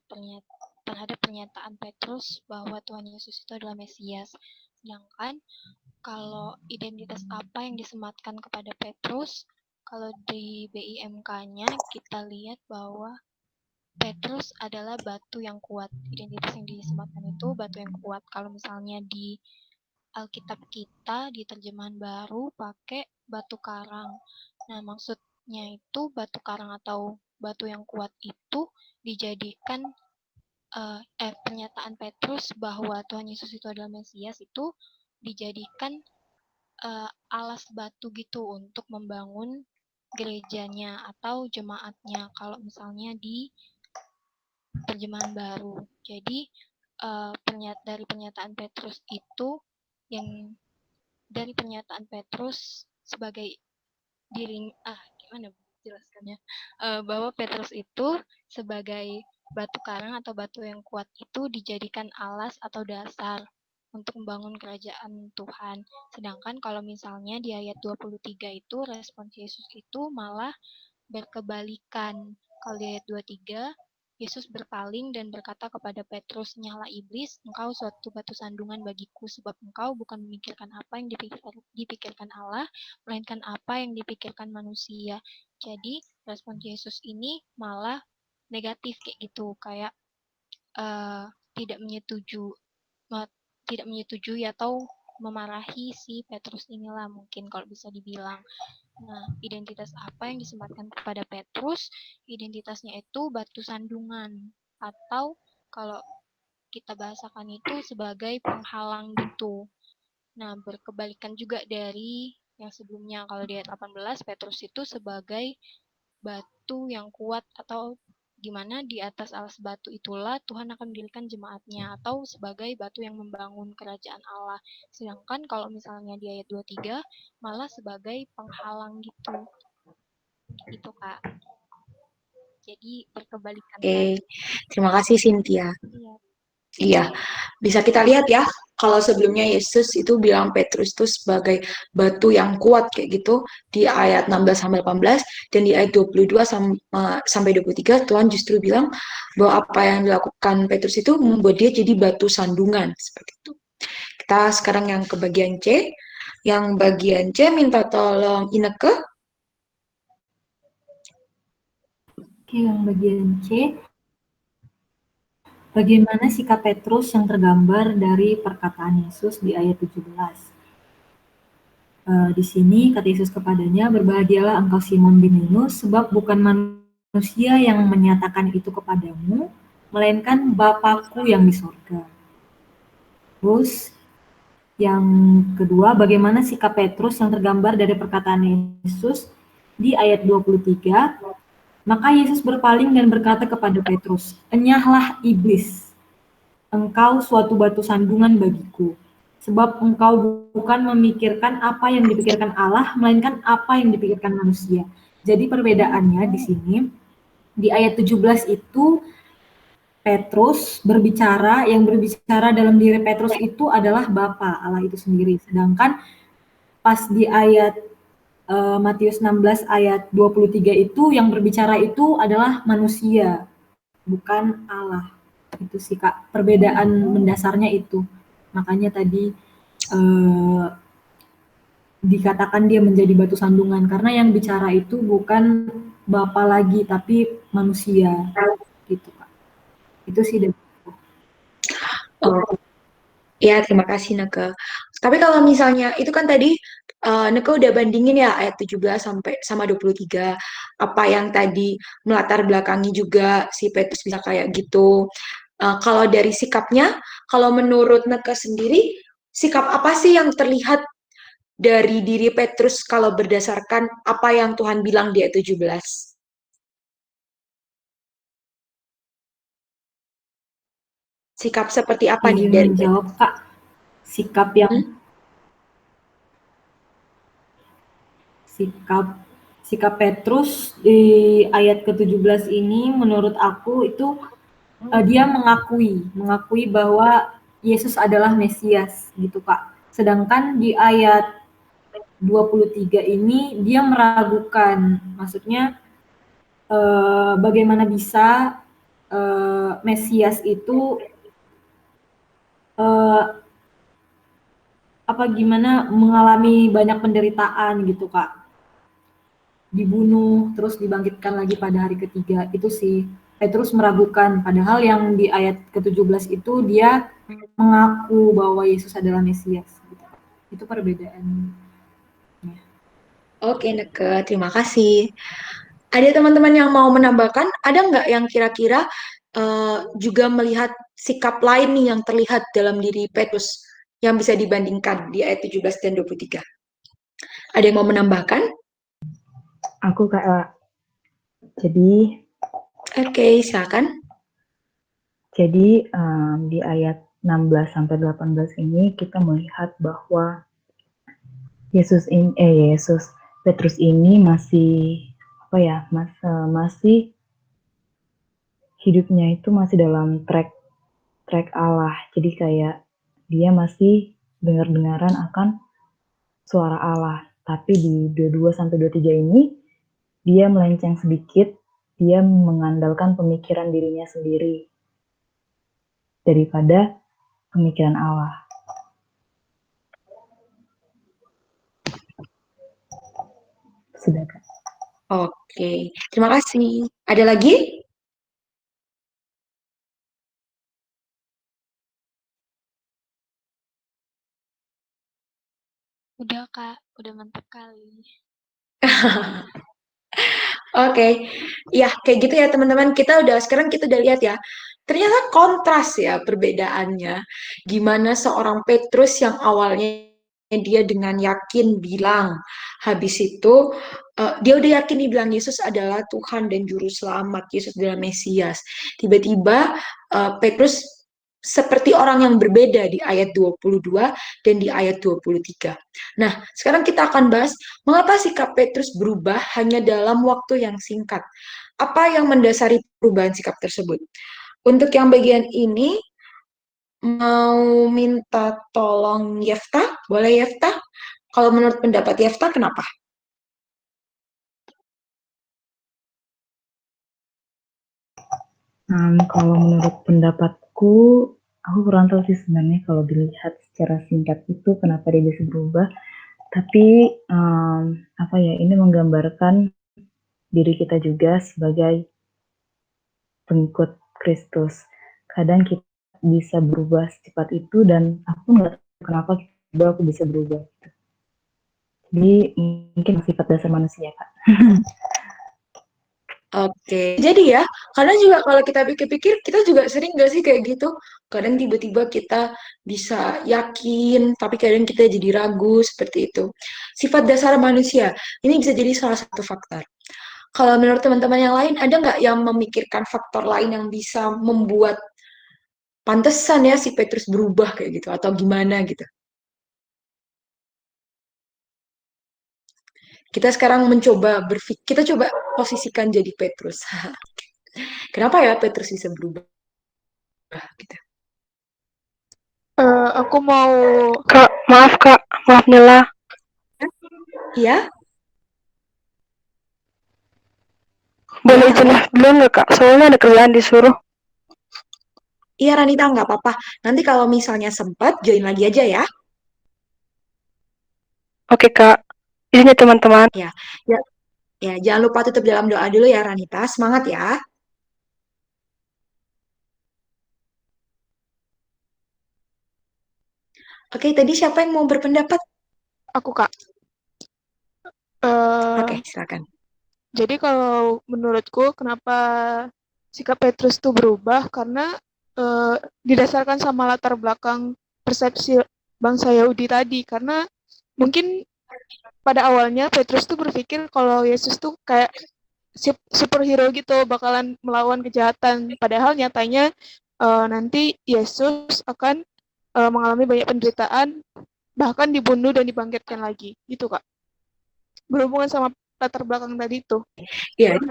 pernyataan Petrus bahwa Tuhan Yesus itu adalah Mesias. Sedangkan kalau identitas apa yang disematkan kepada Petrus, kalau di BIMK-nya kita lihat bahwa Petrus adalah batu yang kuat. Identitas yang disematkan itu batu yang kuat. Kalau misalnya di Alkitab kita di terjemahan baru pakai batu karang. Nah, maksudnya itu batu karang atau batu yang kuat itu dijadikan pernyataan Petrus bahwa Tuhan Yesus itu adalah Mesias itu dijadikan alas batu gitu untuk membangun gerejanya atau jemaatnya kalau misalnya di terjemahan baru. Jadi dari pernyataan Petrus itu yang dari pernyataan Petrus sebagai gimana jelaskannya bahwa Petrus itu sebagai batu karang atau batu yang kuat itu dijadikan alas atau dasar untuk membangun kerajaan Tuhan. Sedangkan kalau misalnya di ayat 23 itu respons Yesus itu malah berkebalikan. Kalau di ayat 23 Yesus berpaling dan berkata kepada Petrus, "Nyala iblis, engkau suatu batu sandungan bagiku, sebab engkau bukan memikirkan apa yang dipikirkan Allah, melainkan apa yang dipikirkan manusia." Jadi, respon Yesus ini malah negatif kayak gitu, kayak tidak menyetujui atau memarahi si Petrus inilah mungkin kalau bisa dibilang. Nah, identitas apa yang disematkan kepada Petrus? Identitasnya itu batu sandungan atau kalau kita bahasakan itu sebagai penghalang gitu. Nah, berkebalikan juga dari yang sebelumnya. Kalau di ayat 18, Petrus itu sebagai batu yang kuat atau di mana di atas alas batu itulah Tuhan akan mendirikan jemaatnya atau sebagai batu yang membangun kerajaan Allah. Sedangkan kalau misalnya di ayat 23 malah sebagai penghalang gitu. Itu Kak. Jadi berkebalikan. Oke, terima kasih Cynthia. Iya. Iya, bisa kita lihat ya, kalau sebelumnya Yesus itu bilang Petrus itu sebagai batu yang kuat kayak gitu di ayat 16 sampai 18 dan di ayat 22 sampai 23 Tuhan justru bilang bahwa apa yang dilakukan Petrus itu membuat dia jadi batu sandungan seperti itu. Kita sekarang yang ke bagian C. Yang bagian C minta tolong Ineke. Oke, yang bagian C. Bagaimana sikap Petrus yang tergambar dari perkataan Yesus di ayat 17? Di sini kata Yesus kepadanya, "Berbahagialah engkau Simon bin Yunus, sebab bukan manusia yang menyatakan itu kepadamu, melainkan Bapa-Ku yang di sorga." Terus yang kedua, bagaimana sikap Petrus yang tergambar dari perkataan Yesus di ayat 23? Maka Yesus berpaling dan berkata kepada Petrus, "Enyahlah iblis, engkau suatu batu sandungan bagiku, sebab engkau bukan memikirkan apa yang dipikirkan Allah, melainkan apa yang dipikirkan manusia." Jadi perbedaannya di sini, di ayat 17 itu Petrus berbicara, yang berbicara dalam diri Petrus itu adalah Bapa, Allah itu sendiri. Sedangkan pas di ayat Matius 16 ayat 23 itu yang berbicara itu adalah manusia, bukan Allah. Itu sih Kak, perbedaan mendasarnya itu. Makanya tadi dikatakan dia menjadi batu sandungan, karena yang bicara itu bukan Bapa lagi, tapi manusia. Gitu Kak. Itu sih dari aku. Oh, ya, terima kasih Neke. Tapi kalau misalnya itu kan tadi Neke udah bandingin ya ayat 17 sampai sama 23. Apa yang tadi melatar belakangi juga si Petrus bisa kayak gitu. Kalau dari sikapnya, kalau menurut Neke sendiri, sikap apa sih yang terlihat dari diri Petrus kalau berdasarkan apa yang Tuhan bilang di ayat 17? Sikap seperti apa nih Izin dari menjawab Kak, sikap yang sikap Petrus di ayat ke-17 ini menurut aku itu dia mengakui bahwa Yesus adalah Mesias gitu Kak. Sedangkan di ayat 23 ini dia meragukan, maksudnya bagaimana bisa Mesias itu gimana mengalami banyak penderitaan gitu Kak, dibunuh terus dibangkitkan lagi pada hari ketiga, itu sih Petrus meragukan, padahal yang di ayat ke-17 itu dia mengaku bahwa Yesus adalah Mesias gitu. Itu perbedaan. Oke, Neke, terima kasih. Ada teman-teman yang mau menambahkan? Ada nggak yang kira-kira juga melihat sikap lain nih yang terlihat dalam diri Petrus yang bisa dibandingkan di ayat 17 dan 23? Ada yang mau menambahkan? Aku Kak, jadi Oke, silakan. di ayat 16 sampai 18 ini kita melihat bahwa Petrus ini masih masih hidupnya itu masih dalam track Allah. Jadi kayak dia masih dengar-dengaran akan suara Allah. Tapi di 22 sampai 23 ini dia melenceng sedikit, dia mengandalkan pemikiran dirinya sendiri daripada pemikiran Allah. Sudah Kak. Oke, terima kasih. Ada lagi? Udah Kak, udah mantap kali. Oke, ya kayak gitu ya teman-teman. Sekarang kita udah lihat ya. Ternyata kontras ya perbedaannya. Gimana seorang Petrus yang awalnya dia dengan yakin bilang, habis itu dia udah yakin dibilang Yesus adalah Tuhan dan Juru Selamat, Yesus adalah Mesias. Tiba-tiba Petrus seperti orang yang berbeda di ayat 22 dan di ayat 23. Nah, sekarang kita akan bahas mengapa sikap Petrus berubah hanya dalam waktu yang singkat. Apa yang mendasari perubahan sikap tersebut? Untuk yang bagian ini, mau minta tolong Yefta? Boleh Yefta? Kalau menurut pendapat Yefta, kenapa? Kalau menurut pendapatku, aku kurang tahu sih sebenarnya kalau dilihat secara singkat itu kenapa dia bisa berubah. Tapi ini menggambarkan diri kita juga sebagai pengikut Kristus. Kadang kita bisa berubah secepat itu dan aku nggak tahu kenapa aku bisa berubah. Jadi mungkin sifat dasar manusia Kak. Oke, jadi ya, kadang juga kalau kita pikir-pikir, kita juga sering gak sih kayak gitu? Kadang tiba-tiba kita bisa yakin, tapi kadang kita jadi ragu, seperti itu. Sifat dasar manusia, ini bisa jadi salah satu faktor. Kalau menurut teman-teman yang lain, ada nggak yang memikirkan faktor lain yang bisa membuat pantesan ya si Petrus berubah kayak gitu, atau gimana gitu? Kita sekarang kita coba posisikan jadi Petrus. Kenapa ya Petrus bisa berubah gitu? Aku mau Kak, maaf Nila. Iya? Boleh Iya, izin halo? dulu nggak Kak? Soalnya ada kerjaan disuruh. Iya, Ranita, nggak apa-apa. Nanti kalau misalnya sempat, join lagi aja ya. Oke Kak, izin ya teman-teman. Ya, ya, ya, jangan lupa tutup dalam doa dulu ya, Ranita. Semangat ya. Oke, tadi siapa yang mau berpendapat? aku Kak. Eh, Oke, silakan. Jadi kalau menurutku kenapa sikap Petrus itu berubah karena didasarkan sama latar belakang persepsi bangsa Yahudi tadi, karena mungkin pada awalnya Petrus tuh berpikir kalau Yesus tuh kayak superhero gitu, bakalan melawan kejahatan, padahal nyatanya nanti Yesus akan mengalami banyak penderitaan, bahkan dibunuh dan dibangkitkan lagi gitu Kak, berhubungan sama latar belakang tadi itu. Iya,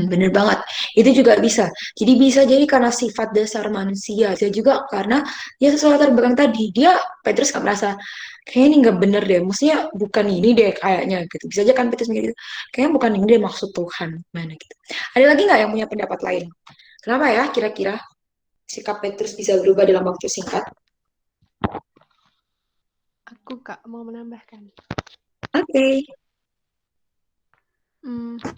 Bener banget. Itu juga bisa. Jadi bisa jadi karena sifat dasar manusia. Bisa juga karena ya sesuai latar belakang tadi. Petrus nggak merasa, kayaknya ini nggak bener deh. Maksudnya bukan ini deh kayaknya gitu. Bisa aja kan Petrus mikir gitu. Kayaknya bukan ini deh maksud Tuhan. Mana gitu. Ada lagi nggak yang punya pendapat lain? Kenapa ya kira-kira sikap Petrus bisa berubah dalam waktu singkat? Aku Kak mau menambahkan. Oke.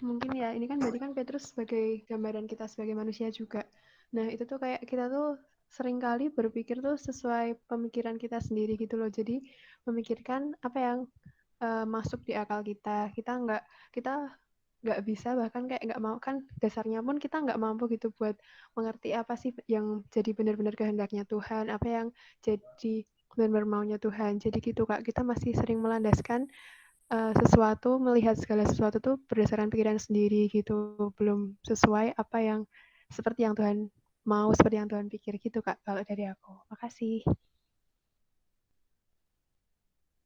Mungkin ya, ini kan berarti kan Petrus sebagai gambaran kita sebagai manusia juga. Nah, itu tuh kayak kita tuh seringkali berpikir tuh sesuai pemikiran kita sendiri gitu loh. Jadi memikirkan apa yang masuk di akal kita. Kita nggak bisa, bahkan kayak nggak mau, kan dasarnya pun kita nggak mampu gitu buat mengerti apa sih yang jadi benar-benar kehendaknya Tuhan, apa yang jadi benar-benar maunya Tuhan. Jadi gitu Kak, kita masih sering melandaskan melihat segala sesuatu tuh berdasarkan pikiran sendiri gitu, belum sesuai apa yang seperti yang Tuhan mau, seperti yang Tuhan pikir gitu Kak, kalau dari aku. Makasih.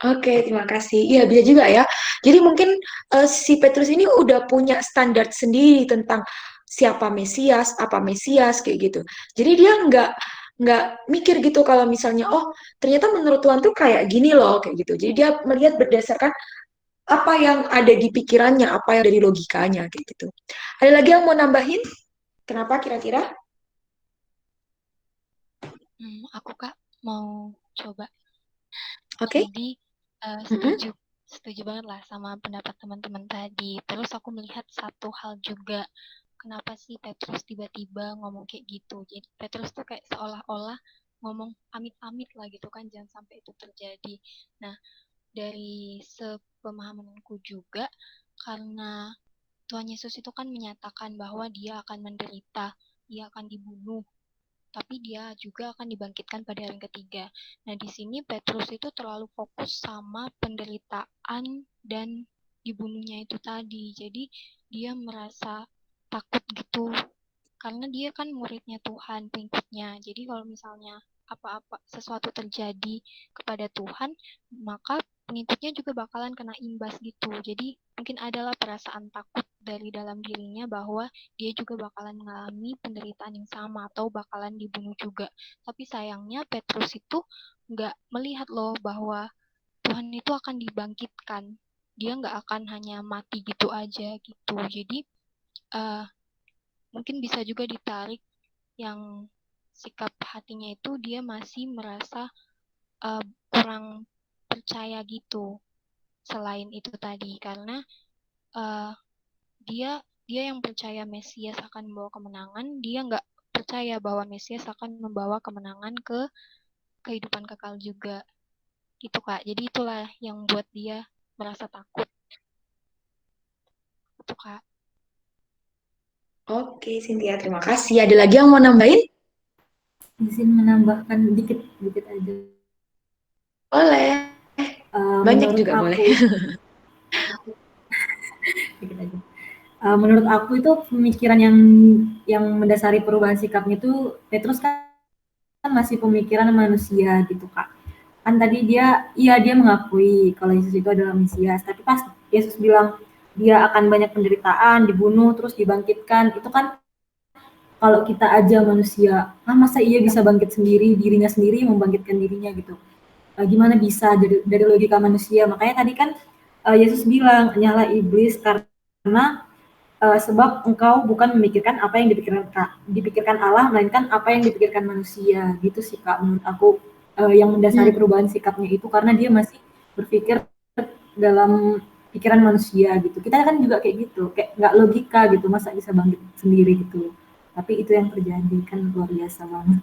Oke, terima kasih. Iya, bisa juga ya. Jadi mungkin si Petrus ini udah punya standar sendiri tentang siapa Mesias, apa Mesias, kayak gitu. Jadi dia nggak mikir gitu kalau misalnya, oh ternyata menurut Tuhan tuh kayak gini loh, kayak gitu. Jadi dia melihat berdasarkan apa yang ada di pikirannya, apa yang dari logikanya, kayak gitu. Ada lagi yang mau nambahin? Kenapa kira-kira? Aku Kak mau coba. Oke? Jadi setuju setuju banget lah sama pendapat teman-teman tadi. Terus aku melihat satu hal juga, kenapa sih Petrus tiba-tiba ngomong kayak gitu. Jadi Petrus tuh kayak seolah-olah ngomong amit-amit lah gitu kan, jangan sampai itu terjadi. Nah, dari sepemahamanku juga, karena Tuhan Yesus itu kan menyatakan bahwa dia akan menderita, dia akan dibunuh, tapi dia juga akan dibangkitkan pada hari ketiga. Nah, di sini Petrus itu terlalu fokus sama penderitaan dan dibunuhnya itu tadi. Jadi dia merasa takut gitu, karena dia kan muridnya Tuhan, pengikutnya. Jadi kalau misalnya apa-apa sesuatu terjadi kepada Tuhan, maka pengikutnya juga bakalan kena imbas gitu. Jadi mungkin adalah perasaan takut dari dalam dirinya bahwa dia juga bakalan mengalami penderitaan yang sama atau bakalan dibunuh juga. Tapi sayangnya Petrus itu nggak melihat loh bahwa Tuhan itu akan dibangkitkan. Dia nggak akan hanya mati gitu aja gitu. Jadi mungkin bisa juga ditarik yang sikap hatinya itu dia masih merasa kurang percaya gitu. Selain itu tadi, karena dia yang percaya Mesias akan membawa kemenangan, dia nggak percaya bahwa Mesias akan membawa kemenangan ke kehidupan kekal juga. Gitu Kak. Jadi itulah yang buat dia merasa takut. Itu Kak. Oke, Cynthia, terima kasih. Ada lagi yang mau nambahin? Izin menambahkan dikit aja. Boleh. Banyak Menurut juga aku, boleh. dikit aja. Menurut aku itu pemikiran yang mendasari perubahan sikapnya itu Petrus kan masih pemikiran manusia gitu Kak. Kan tadi dia mengakui kalau Yesus itu adalah Mesias, tapi pas Yesus bilang dia akan banyak penderitaan, dibunuh, terus dibangkitkan, itu kan kalau kita aja manusia, masa iya bisa bangkit sendiri, dirinya sendiri membangkitkan dirinya gitu. Gimana bisa dari logika manusia? Makanya tadi kan Yesus bilang, nyala iblis karena sebab engkau bukan memikirkan apa yang dipikirkan Allah, melainkan apa yang dipikirkan manusia. Gitu sih Kak, menurut aku yang mendasari perubahan sikapnya itu karena dia masih berpikir dalam pikiran manusia gitu. Kita kan juga kayak gitu, kayak nggak logika gitu, masa bisa bangkit sendiri gitu. Tapi itu yang terjadi, kan luar biasa banget.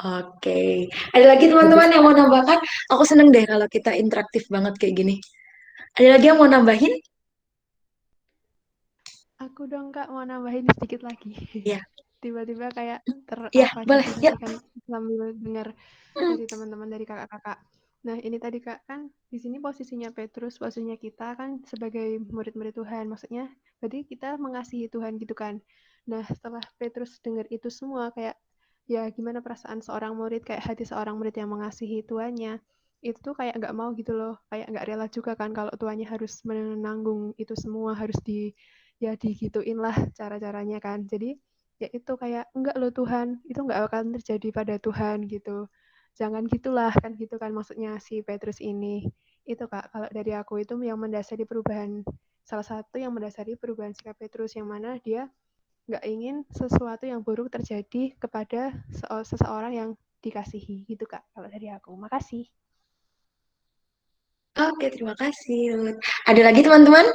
Oke. Ada lagi teman-teman yang mau nambahkan? Aku seneng deh kalau kita interaktif banget kayak gini. Ada lagi yang mau nambahin? Aku dong Kak mau nambahin sedikit lagi. Iya. Tiba-tiba kayak Iya, terapa boleh. gitu Yuk. tadi kan sambil dengar dari teman-teman, dari kakak-kakak. Nah, ini tadi Kak, kan di sini posisinya Petrus, posisinya kita kan sebagai murid-murid Tuhan. Maksudnya, berarti kita mengasihi Tuhan gitu kan. Nah, setelah Petrus dengar itu semua, kayak ya gimana perasaan seorang murid, kayak hati seorang murid yang mengasihi tuannya. itu tuh kayak nggak mau gitu loh, kayak nggak rela juga kan kalau tuannya harus menanggung itu semua, harus ya digituin lah cara-caranya kan. Jadi ya itu kayak enggak loh Tuhan, itu nggak akan terjadi pada Tuhan gitu. Jangan gitulah kan gitu kan maksudnya si Petrus ini. Itu Kak, kalau dari aku itu yang mendasari perubahan, salah satu yang mendasari perubahan sikap Petrus, yang mana dia nggak ingin sesuatu yang buruk terjadi kepada seseorang yang dikasihi gitu Kak, kalau dari aku. Makasih. Oke, terima kasih, Ruth. Ada lagi teman-teman?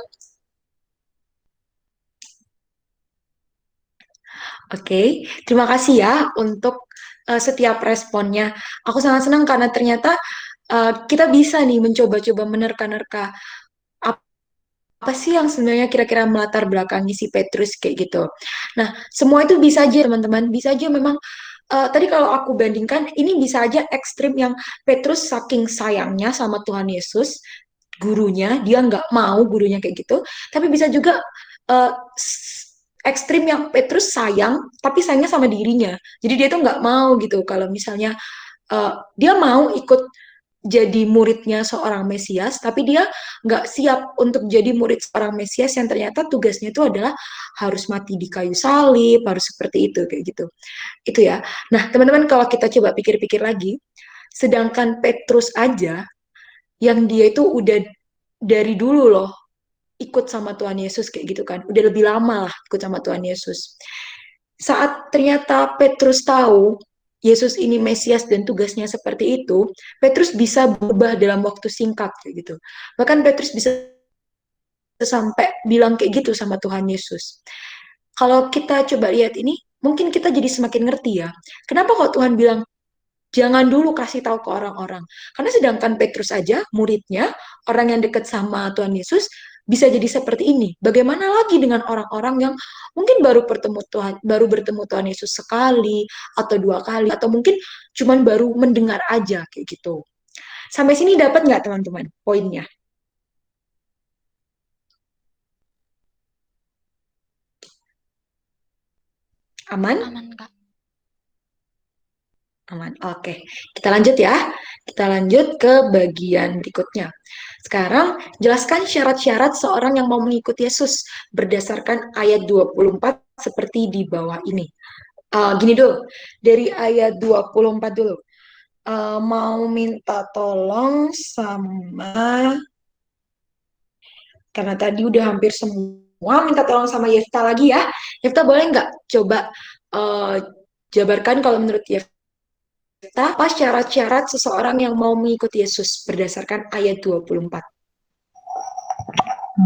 Oke, terima kasih ya untuk setiap responnya. Aku sangat senang karena ternyata kita bisa nih mencoba-coba menerka-nerka apa sih yang sebenarnya kira-kira melatar belakangi si Petrus kayak gitu. Nah, semua itu bisa aja teman-teman, bisa aja memang tadi kalau aku bandingkan ini bisa aja ekstrim yang Petrus saking sayangnya sama Tuhan Yesus, gurunya, dia nggak mau gurunya kayak gitu, tapi bisa juga uh, ekstrim yang Petrus sayang, tapi sayangnya sama dirinya. Jadi dia tuh nggak mau gitu kalau misalnya dia mau ikut jadi muridnya seorang Mesias, tapi dia nggak siap untuk jadi murid seorang Mesias yang ternyata tugasnya itu adalah harus mati di kayu salib, harus seperti itu kayak gitu. Itu ya. Nah, teman-teman kalau kita coba pikir-pikir lagi, sedangkan Petrus aja yang dia itu udah dari dulu loh ikut sama Tuhan Yesus kayak gitu kan. Udah lebih lama lah ikut sama Tuhan Yesus. Saat ternyata Petrus tahu Yesus ini Mesias dan tugasnya seperti itu, Petrus bisa berubah dalam waktu singkat kayak gitu. Bahkan Petrus bisa sampai bilang kayak gitu sama Tuhan Yesus. Kalau kita coba lihat ini, mungkin kita jadi semakin ngerti ya. Kenapa kok Tuhan bilang jangan dulu kasih tahu ke orang-orang. Karena sedangkan Petrus aja, muridnya, orang yang dekat sama Tuhan Yesus, bisa jadi seperti ini. Bagaimana lagi dengan orang-orang yang mungkin baru bertemu Tuhan Yesus sekali atau dua kali, atau mungkin cuman baru mendengar aja kayak gitu. Sampai sini dapat nggak teman-teman poinnya? Aman? Aman, Kak. Aman. Oke, kita lanjut ya. Kita lanjut ke bagian berikutnya. Sekarang, jelaskan syarat-syarat seorang yang mau mengikuti Yesus berdasarkan ayat 24 seperti di bawah ini. Gini dulu, dari ayat 24 dulu. Mau minta tolong sama, karena tadi udah hampir semua, minta tolong sama Yefta lagi ya. Yefta boleh nggak coba jabarkan kalau menurut Yefta, apa syarat-syarat seseorang yang mau mengikuti Yesus berdasarkan ayat 24?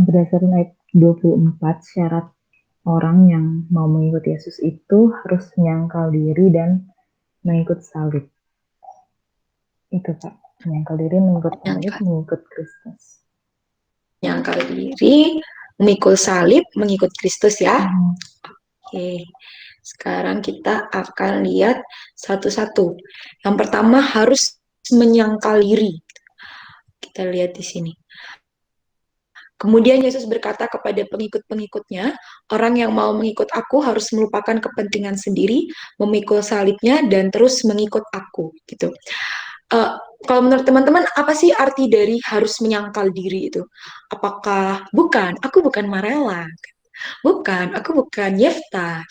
Berdasarkan ayat 24, syarat orang yang mau mengikuti Yesus itu harus menyangkal diri dan mengikut salib. Itu Pak, menyangkal diri, mengikut salib, mengikut Kristus. Menyangkal diri, memikul salib, mengikut Kristus ya. Oke. Sekarang kita akan lihat satu-satu. Yang pertama harus menyangkal diri. Kita lihat di sini. Kemudian Yesus berkata kepada pengikut-pengikutnya, orang yang mau mengikut aku harus melupakan kepentingan sendiri, memikul salibnya, dan terus mengikut aku. Gitu. Kalau menurut teman-teman, apa sih arti dari harus menyangkal diri itu? Apakah aku bukan Marella, bukan, aku bukan Yefta.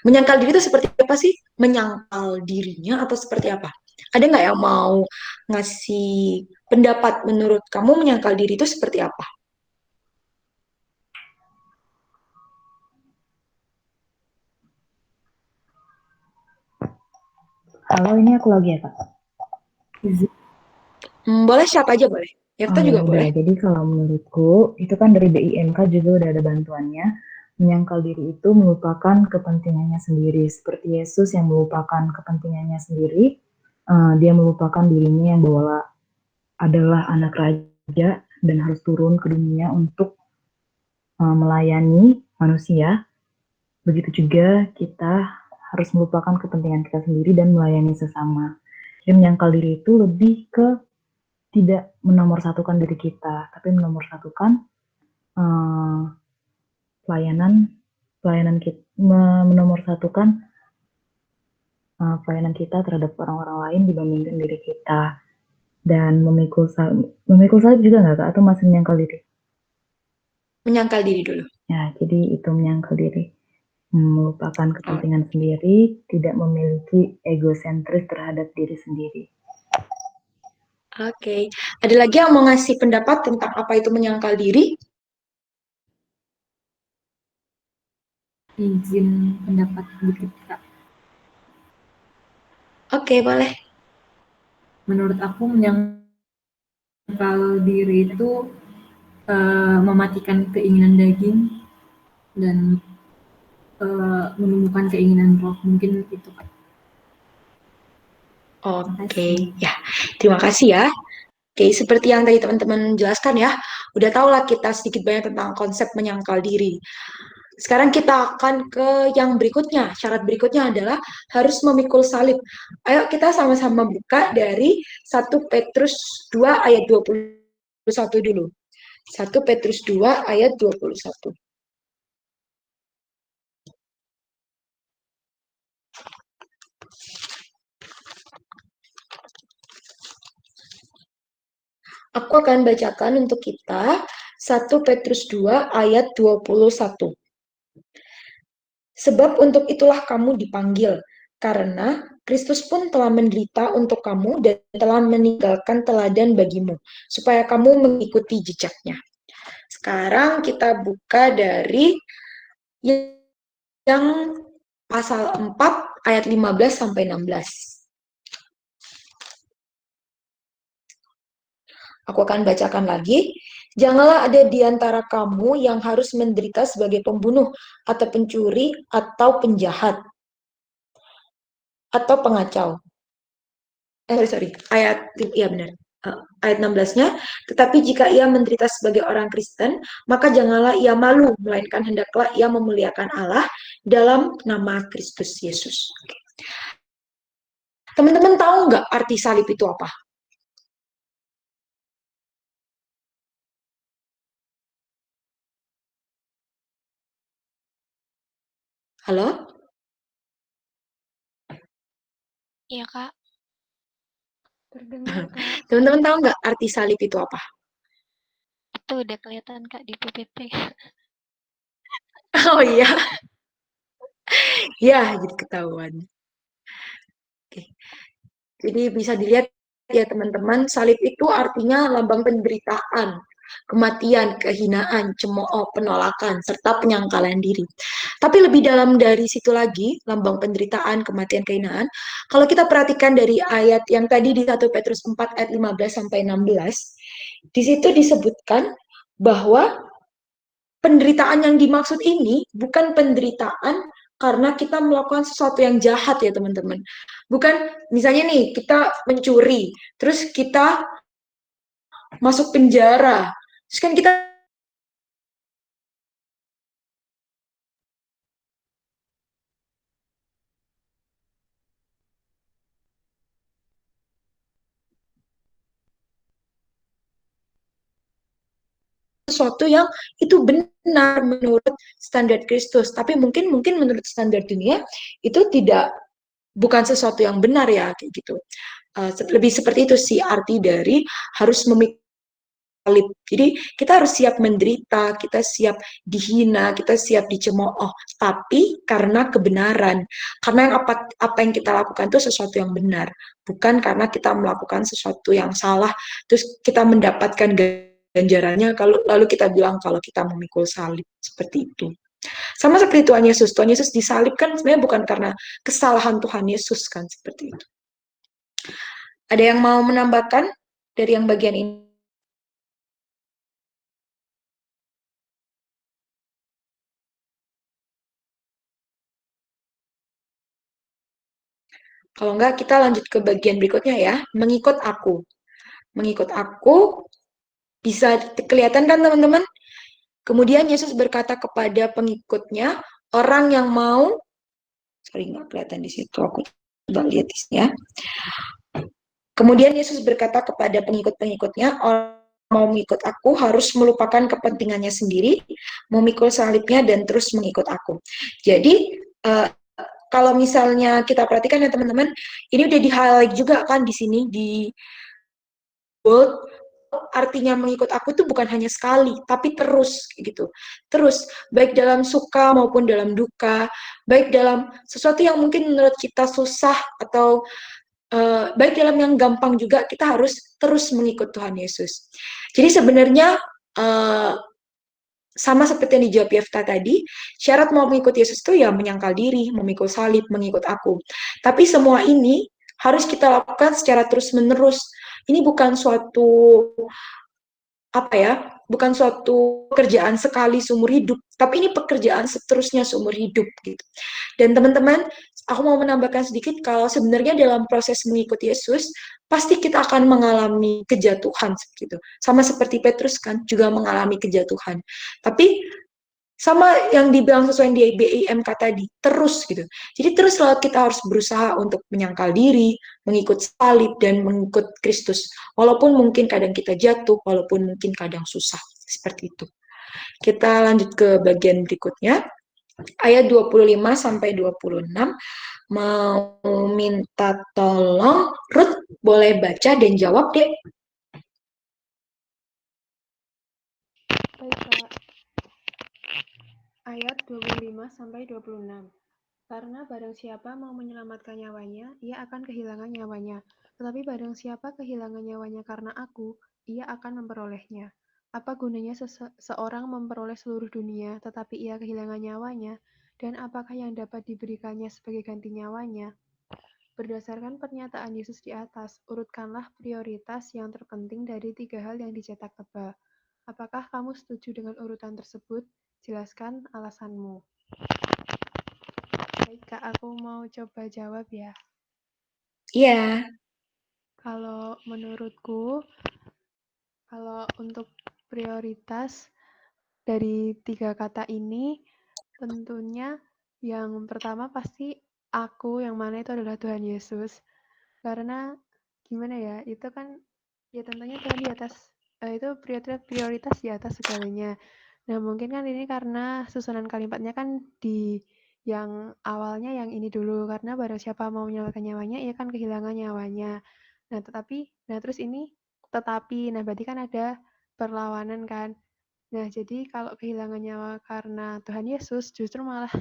Menyangkal diri itu seperti apa sih? Menyangkal dirinya atau seperti apa? Ada nggak yang mau ngasih pendapat menurut kamu menyangkal diri itu seperti apa? Halo, ini aku lagi ya Pak. Boleh siapa aja boleh. Yefta juga boleh. Jadi kalau menurutku, itu kan dari BIMK juga udah ada bantuannya. Menyangkal diri itu melupakan kepentingannya sendiri. Seperti Yesus yang melupakan kepentingannya sendiri, dia melupakan dirinya yang bahwa adalah anak raja dan harus turun ke dunia untuk melayani manusia. Begitu juga kita harus melupakan kepentingan kita sendiri dan melayani sesama. Dan menyangkal diri itu lebih ke tidak menomorsatukan diri kita, tapi menomorsatukan pelayanan kita, menomorsatukan pelayanan kita terhadap orang-orang lain dibandingkan diri kita. Dan memikul salib juga nggak Kak? Atau masih menyangkal diri? Menyangkal diri dulu. Ya, jadi itu menyangkal diri. Melupakan kepentingan sendiri, tidak memiliki egosentris terhadap diri sendiri. Oke. Ada lagi yang mau ngasih pendapat tentang apa itu menyangkal diri? Izin pendapat dikit Kak. Oke, boleh. Menurut aku menyangkal diri itu mematikan keinginan daging dan menumbuhkan keinginan roh. Mungkin itu Kak. Oke, ya. Terima kasih ya. Oke, seperti yang tadi teman-teman jelaskan ya, udah tau lah kita sedikit banyak tentang konsep menyangkal diri. Sekarang kita akan ke yang berikutnya. Syarat berikutnya adalah harus memikul salib. Ayo kita sama-sama buka dari 1 Petrus 2 ayat 21 dulu. 1 Petrus 2 ayat 21. Aku akan bacakan untuk kita 1 Petrus 2 ayat 21. Sebab untuk itulah kamu dipanggil, karena Kristus pun telah menderita untuk kamu dan telah meninggalkan teladan bagimu, supaya kamu mengikuti jejaknya. Sekarang kita buka dari yang pasal 4 ayat 15 sampai 16. Aku akan bacakan lagi. Janganlah ada di antara kamu yang harus menderita sebagai pembunuh, atau pencuri, atau penjahat, atau pengacau. Sorry. Ya benar. Ayat 16-nya, tetapi jika ia menderita sebagai orang Kristen, maka janganlah ia malu, melainkan hendaklah ia memuliakan Allah dalam nama Kristus Yesus. Teman-teman tahu nggak arti salib itu apa? Halo? Iya, Kak. Terdengar, Kak. Teman-teman tahu nggak arti salib itu apa? Itu udah kelihatan, Kak, di PPT. Oh iya. Ya, jadi ketahuan. Oke. Jadi bisa dilihat ya teman-teman, salib itu artinya lambang penderitaan, kematian, kehinaan, cemooh, penolakan, serta penyangkalan diri. Tapi lebih dalam dari situ lagi, lambang penderitaan, kematian, kehinaan, kalau kita perhatikan dari ayat yang tadi di 1 Petrus 4 ayat 15 sampai 16, di situ disebutkan bahwa penderitaan yang dimaksud ini bukan penderitaan karena kita melakukan sesuatu yang jahat ya teman-teman. Bukan misalnya nih kita mencuri, terus kita masuk penjara, terus kan kita sesuatu yang itu benar menurut standar Kristus, tapi mungkin menurut standar dunia itu bukan sesuatu yang benar ya kayak gitu. Lebih seperti itu sih arti dari harus memikul salib. Jadi kita harus siap menderita, kita siap dihina, kita siap dicemooh, tapi karena kebenaran. Karena apa yang kita lakukan itu sesuatu yang benar, bukan karena kita melakukan sesuatu yang salah terus kita mendapatkan ganjarannya lalu kita bilang kalau kita memikul salib, seperti itu. Sama seperti Tuhan Yesus. Tuhan Yesus disalibkan sebenarnya bukan karena kesalahan Tuhan Yesus kan, seperti itu. Ada yang mau menambahkan dari yang bagian ini? Kalau enggak, kita lanjut ke bagian berikutnya ya. Mengikut aku. Mengikut aku bisa kelihatan kan teman-teman? Kemudian Yesus berkata kepada pengikutnya, orang yang mau, sorry nggak kelihatan di situ, aku coba lihat di sini ya. Kemudian Yesus berkata kepada pengikut-pengikutnya, orang mau mengikut aku harus melupakan kepentingannya sendiri, memikul salibnya dan terus mengikut aku. Jadi kalau misalnya kita perhatikan ya teman-teman, ini udah di-highlight juga kan di sini di bold, artinya mengikut aku itu bukan hanya sekali, tapi terus gitu. Terus, baik dalam suka maupun dalam duka, baik dalam sesuatu yang mungkin menurut kita susah atau baik dalam yang gampang juga kita harus terus mengikut Tuhan Yesus. Jadi sebenarnya sama seperti yang dijawab Yefta tadi, syarat mau mengikut Yesus itu ya menyangkal diri, memikul salib, mengikut aku. Tapi semua ini harus kita lakukan secara terus-menerus. Ini bukan suatu bukan suatu pekerjaan sekali seumur hidup, tapi ini pekerjaan seterusnya seumur hidup gitu. Dan teman-teman, aku mau menambahkan sedikit kalau sebenarnya dalam proses mengikuti Yesus, pasti kita akan mengalami kejatuhan gitu. Sama seperti Petrus kan juga mengalami kejatuhan. Tapi sama yang dibilang sesuai di BIMK tadi, terus gitu. Jadi terus selalu kita harus berusaha untuk menyangkal diri, mengikut salib, dan mengikut Kristus. Walaupun mungkin kadang kita jatuh, walaupun mungkin kadang susah. Seperti itu. Kita lanjut ke bagian berikutnya. Ayat 25 sampai 26 mau minta tolong Ruth boleh baca dan jawab deh. Baik, Kak. Ayat 25 sampai 26. Karena barang siapa mau menyelamatkan nyawanya, ia akan kehilangan nyawanya. Tetapi barang siapa kehilangan nyawanya karena aku, ia akan memperolehnya. Apa gunanya seorang memperoleh seluruh dunia, tetapi ia kehilangan nyawanya? Dan apakah yang dapat diberikannya sebagai ganti nyawanya? Berdasarkan pernyataan Yesus di atas, urutkanlah prioritas yang terpenting dari 3 hal yang dicetak tebal. Apakah kamu setuju dengan urutan tersebut? Jelaskan alasanmu. Baik, Kak, aku mau coba jawab ya. Iya. Kalau menurutku, kalau untuk prioritas dari 3 kata ini, tentunya yang pertama pasti aku, yang mana itu adalah Tuhan Yesus. Karena gimana ya, itu kan ya tentunya Tuhan di atas, itu prioritas di atas segalanya. Nah, mungkin kan ini karena susunan kalimatnya kan di yang awalnya yang ini dulu, karena barang siapa mau menyelamatkan nyawanya, ia kan kehilangan nyawanya. Nah, terus ini tetapi, nah berarti kan ada perlawanan kan. Nah, jadi kalau kehilangan nyawa karena Tuhan Yesus, justru malah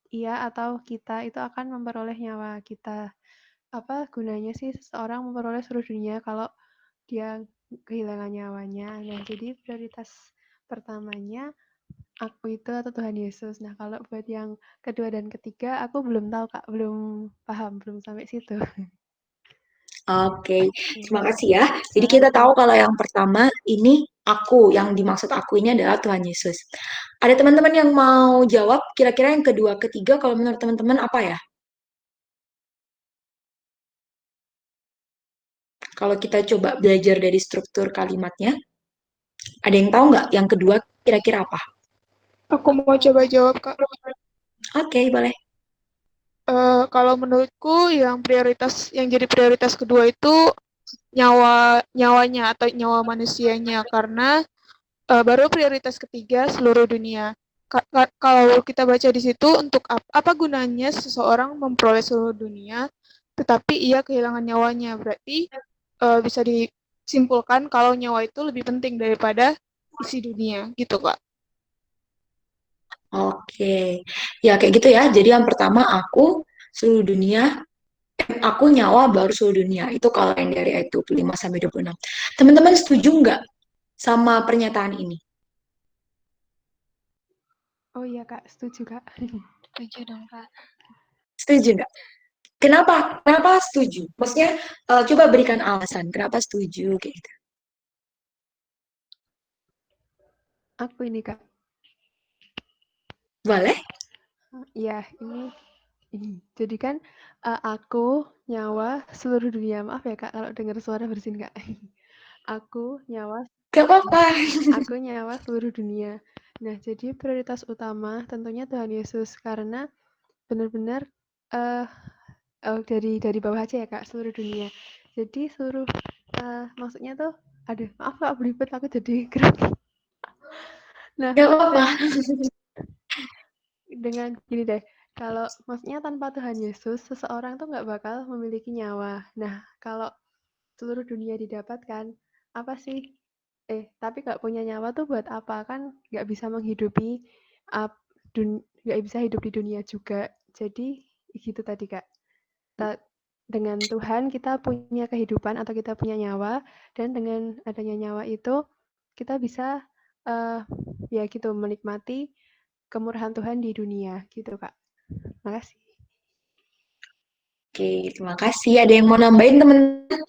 ia atau kita itu akan memperoleh nyawa kita. Apa gunanya sih seseorang memperoleh seluruh dunia kalau dia kehilangan nyawanya? Nah, jadi prioritas pertamanya aku itu atau Tuhan Yesus. Nah, kalau buat yang kedua dan ketiga, aku belum tahu, Kak. Belum paham, belum sampai situ. Oke, terima Iya. kasih ya. Jadi kita tahu kalau yang pertama ini aku, yang dimaksud aku ini adalah Tuhan Yesus. Ada teman-teman yang mau jawab kira-kira yang kedua, ketiga kalau menurut teman-teman apa ya? Kalau kita coba belajar dari struktur kalimatnya, ada yang tahu nggak yang kedua kira-kira apa? Aku mau coba jawab, Kak. Oke, boleh. Kalau menurutku yang jadi prioritas kedua itu nyawanya atau nyawa manusianya, karena baru prioritas ketiga seluruh dunia. Kalau kita baca di situ, untuk apa gunanya seseorang memperoleh seluruh dunia, tetapi ia kehilangan nyawanya? Berarti bisa disimpulkan kalau nyawa itu lebih penting daripada isi dunia, gitu, Kak. Oke, ya kayak gitu ya. Jadi yang pertama aku seluruh dunia, aku nyawa baru seluruh dunia. Itu kalau yang dari ayat 25 sampai 26. Teman-teman setuju nggak sama pernyataan ini? Oh iya, Kak. Setuju, Kak. Setuju dong, Kak. Setuju nggak? Kenapa? Kenapa setuju? Maksudnya coba berikan alasan kenapa setuju kayak gitu. Aku ini, Kak. Boleh? Iya, ini. Jadi kan aku nyawa seluruh dunia. Maaf ya, Kak, kalau dengar suara bersin, Kak. Aku nyawa Gak apa-apa. Aku nyawa seluruh dunia. Nah, jadi prioritas utama tentunya Tuhan Yesus, karena benar-benar dari bawah aja ya, Kak, seluruh dunia. Jadi maksudnya tuh, aduh, maaf Kak, belibet aku jadi grogi. Nah, Gak apa-apa. dengan gini deh, kalau maksudnya tanpa Tuhan Yesus, seseorang tuh nggak bakal memiliki nyawa. Nah, kalau seluruh dunia didapatkan, apa sih? Tapi nggak punya nyawa tuh buat apa? Kan nggak bisa menghidupi, nggak bisa hidup di dunia juga. Jadi gitu tadi Kak. Dengan Tuhan kita punya kehidupan atau kita punya nyawa, dan dengan adanya nyawa itu kita bisa ya gitu menikmati kemurahan Tuhan di dunia gitu Kak. Makasih. Oke, terima kasih. Ada yang mau nambahin teman-teman?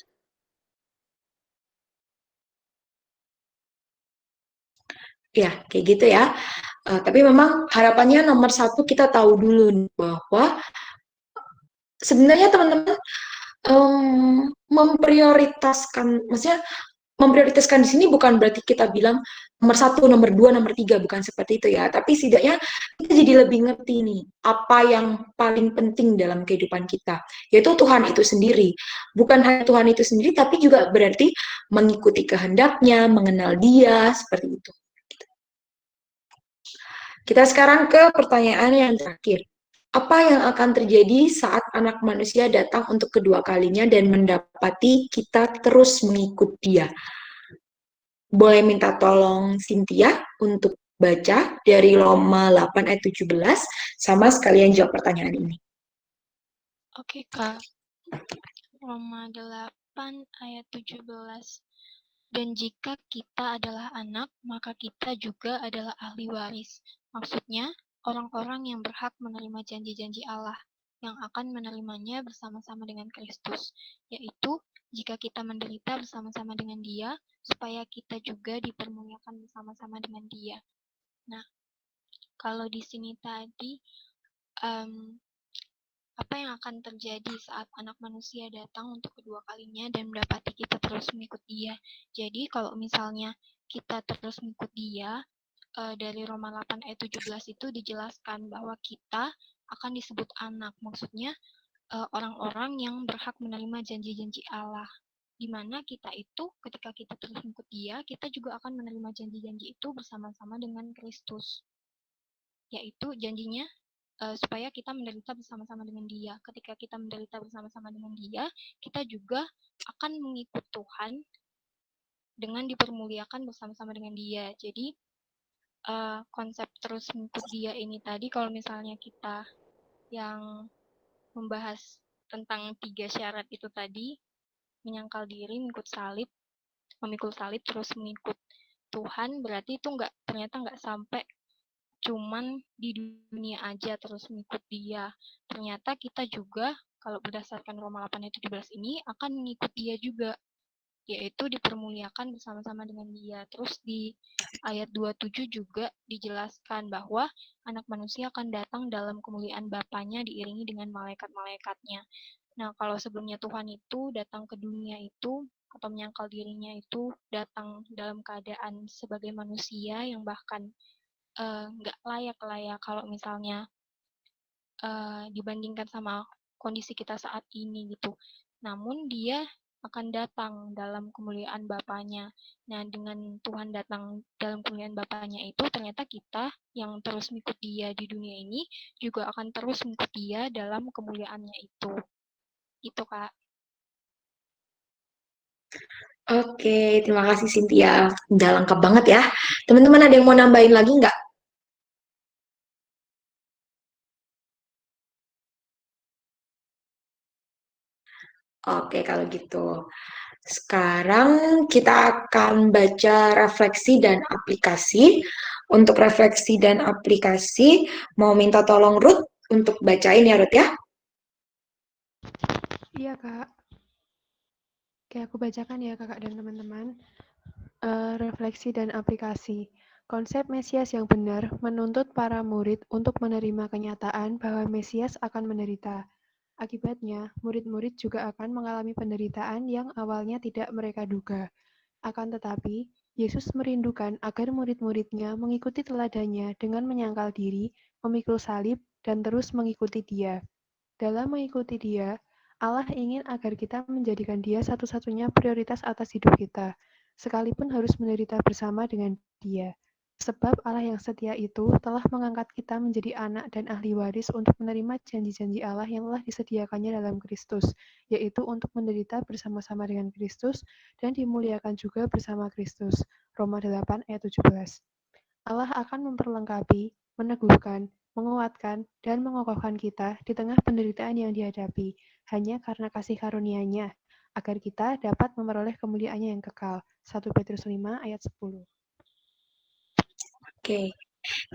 Ya, kayak gitu ya. Tapi memang harapannya nomor satu kita tahu dulu bahwa sebenarnya teman-teman memprioritaskan, maksudnya memprioritaskan di sini bukan berarti kita bilang nomor satu, nomor dua, nomor tiga, bukan seperti itu ya. Tapi setidaknya kita jadi lebih ngerti nih apa yang paling penting dalam kehidupan kita, yaitu Tuhan itu sendiri. Bukan hanya Tuhan itu sendiri, tapi juga berarti mengikuti kehendaknya, mengenal Dia, seperti itu. Kita sekarang ke pertanyaan yang terakhir. Apa yang akan terjadi saat anak manusia datang untuk kedua kalinya dan mendapati kita terus mengikut Dia? Boleh minta tolong Cynthia untuk baca dari Roma 8 ayat 17, sama sekalian jawab pertanyaan ini. Oke, Kak. Roma 8 ayat 17. Dan jika kita adalah anak, maka kita juga adalah ahli waris. Maksudnya, orang-orang yang berhak menerima janji-janji Allah, yang akan menerimanya bersama-sama dengan Kristus, yaitu jika kita menderita bersama-sama dengan Dia, supaya kita juga dipermuliakan bersama-sama dengan Dia. Nah, kalau di sini tadi, apa yang akan terjadi saat anak manusia datang untuk kedua kalinya dan mendapati kita terus mengikut Dia. Jadi kalau misalnya kita terus mengikut Dia, dari Roma 8 ayat 17 itu dijelaskan bahwa kita akan disebut anak. Maksudnya orang-orang yang berhak menerima janji-janji Allah. Di mana kita itu ketika kita terus mengikut Dia, kita juga akan menerima janji-janji itu bersama-sama dengan Kristus. Yaitu janjinya supaya kita menderita bersama-sama dengan Dia. Ketika kita menderita bersama-sama dengan Dia, kita juga akan mengikut Tuhan dengan dipermuliakan bersama-sama dengan Dia. Jadi konsep terus mengikut Dia ini tadi, kalau misalnya kita yang membahas tentang 3 syarat itu tadi, menyangkal diri, mengikut salib, memikul salib, terus mengikut Tuhan, berarti itu ternyata nggak sampai cuman di dunia aja terus mengikut Dia. Ternyata kita juga, kalau berdasarkan Roma 8 ayat 17 ini, akan mengikut Dia juga, yaitu dipermuliakan bersama-sama dengan Dia. Terus di ayat 27 juga dijelaskan bahwa anak manusia akan datang dalam kemuliaan Bapanya diiringi dengan malaikat-malaikatnya. Nah, kalau sebelumnya Tuhan itu datang ke dunia itu, atau menyangkal dirinya itu, datang dalam keadaan sebagai manusia yang bahkan nggak layak lah ya kalau misalnya dibandingkan sama kondisi kita saat ini gitu. Namun Dia akan datang dalam kemuliaan Bapanya. Nah, dengan Tuhan datang dalam kemuliaan Bapanya itu, ternyata kita yang terus mengikut Dia di dunia ini juga akan terus mengikut Dia dalam kemuliaannya itu. Itu, Kak. Oke, terima kasih Cynthia. Udah lengkap banget ya. Teman-teman ada yang mau nambahin lagi nggak? Oke, kalau gitu. Sekarang kita akan baca refleksi dan aplikasi. Untuk refleksi dan aplikasi, mau minta tolong Ruth untuk bacain ya, Ruth ya. Iya Kak. Oke, aku bacakan ya Kakak dan teman-teman. Refleksi dan aplikasi. Konsep Mesias yang benar menuntut para murid untuk menerima kenyataan bahwa Mesias akan menderita. Akibatnya, murid-murid juga akan mengalami penderitaan yang awalnya tidak mereka duga. Akan tetapi, Yesus merindukan agar murid-muridnya mengikuti teladannya dengan menyangkal diri, memikul salib, dan terus mengikuti Dia. Dalam mengikuti Dia, Allah ingin agar kita menjadikan Dia satu-satunya prioritas atas hidup kita, sekalipun harus menderita bersama dengan Dia. Sebab Allah yang setia itu telah mengangkat kita menjadi anak dan ahli waris untuk menerima janji-janji Allah yang telah disediakannya dalam Kristus, yaitu untuk menderita bersama-sama dengan Kristus dan dimuliakan juga bersama Kristus. Roma 8 ayat 17. Allah akan memperlengkapi, meneguhkan, menguatkan, dan mengokohkan kita di tengah penderitaan yang dihadapi, hanya karena kasih karunia-Nya, agar kita dapat memperoleh kemuliaan-Nya yang kekal. 1 Petrus 5 ayat 10. Oke,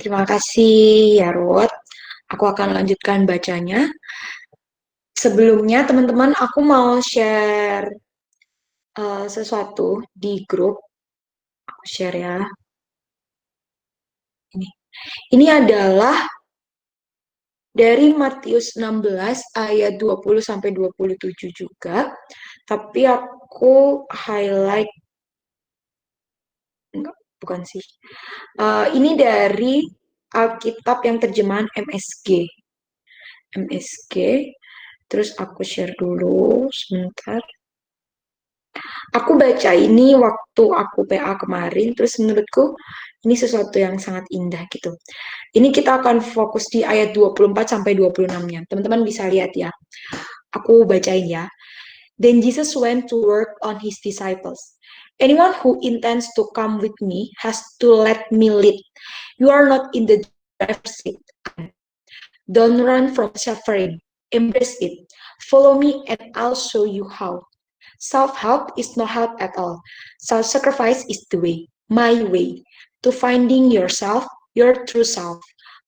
terima kasih ya Ruth. Aku akan lanjutkan bacanya. Sebelumnya teman-teman, aku mau share sesuatu di grup. Aku share ya. Ini adalah dari Matius 16 ayat 20 sampai 27 juga. Tapi aku highlight enggak, bukan sih. Ini dari Alkitab yang terjemahan MSG. Terus aku share dulu sebentar. Aku baca ini waktu aku PA kemarin, terus menurutku ini sesuatu yang sangat indah gitu. Ini kita akan fokus di ayat 24 sampai 26-nya. Teman-teman bisa lihat ya. Aku bacain ya. Then Jesus went to work on his disciples. Anyone who intends to come with me has to let me lead. You are not in the driver's seat. Don't run from suffering. Embrace it. Follow me and I'll show you how. Self-help is no help at all. Self-sacrifice is the way, my way, to finding yourself, your true self.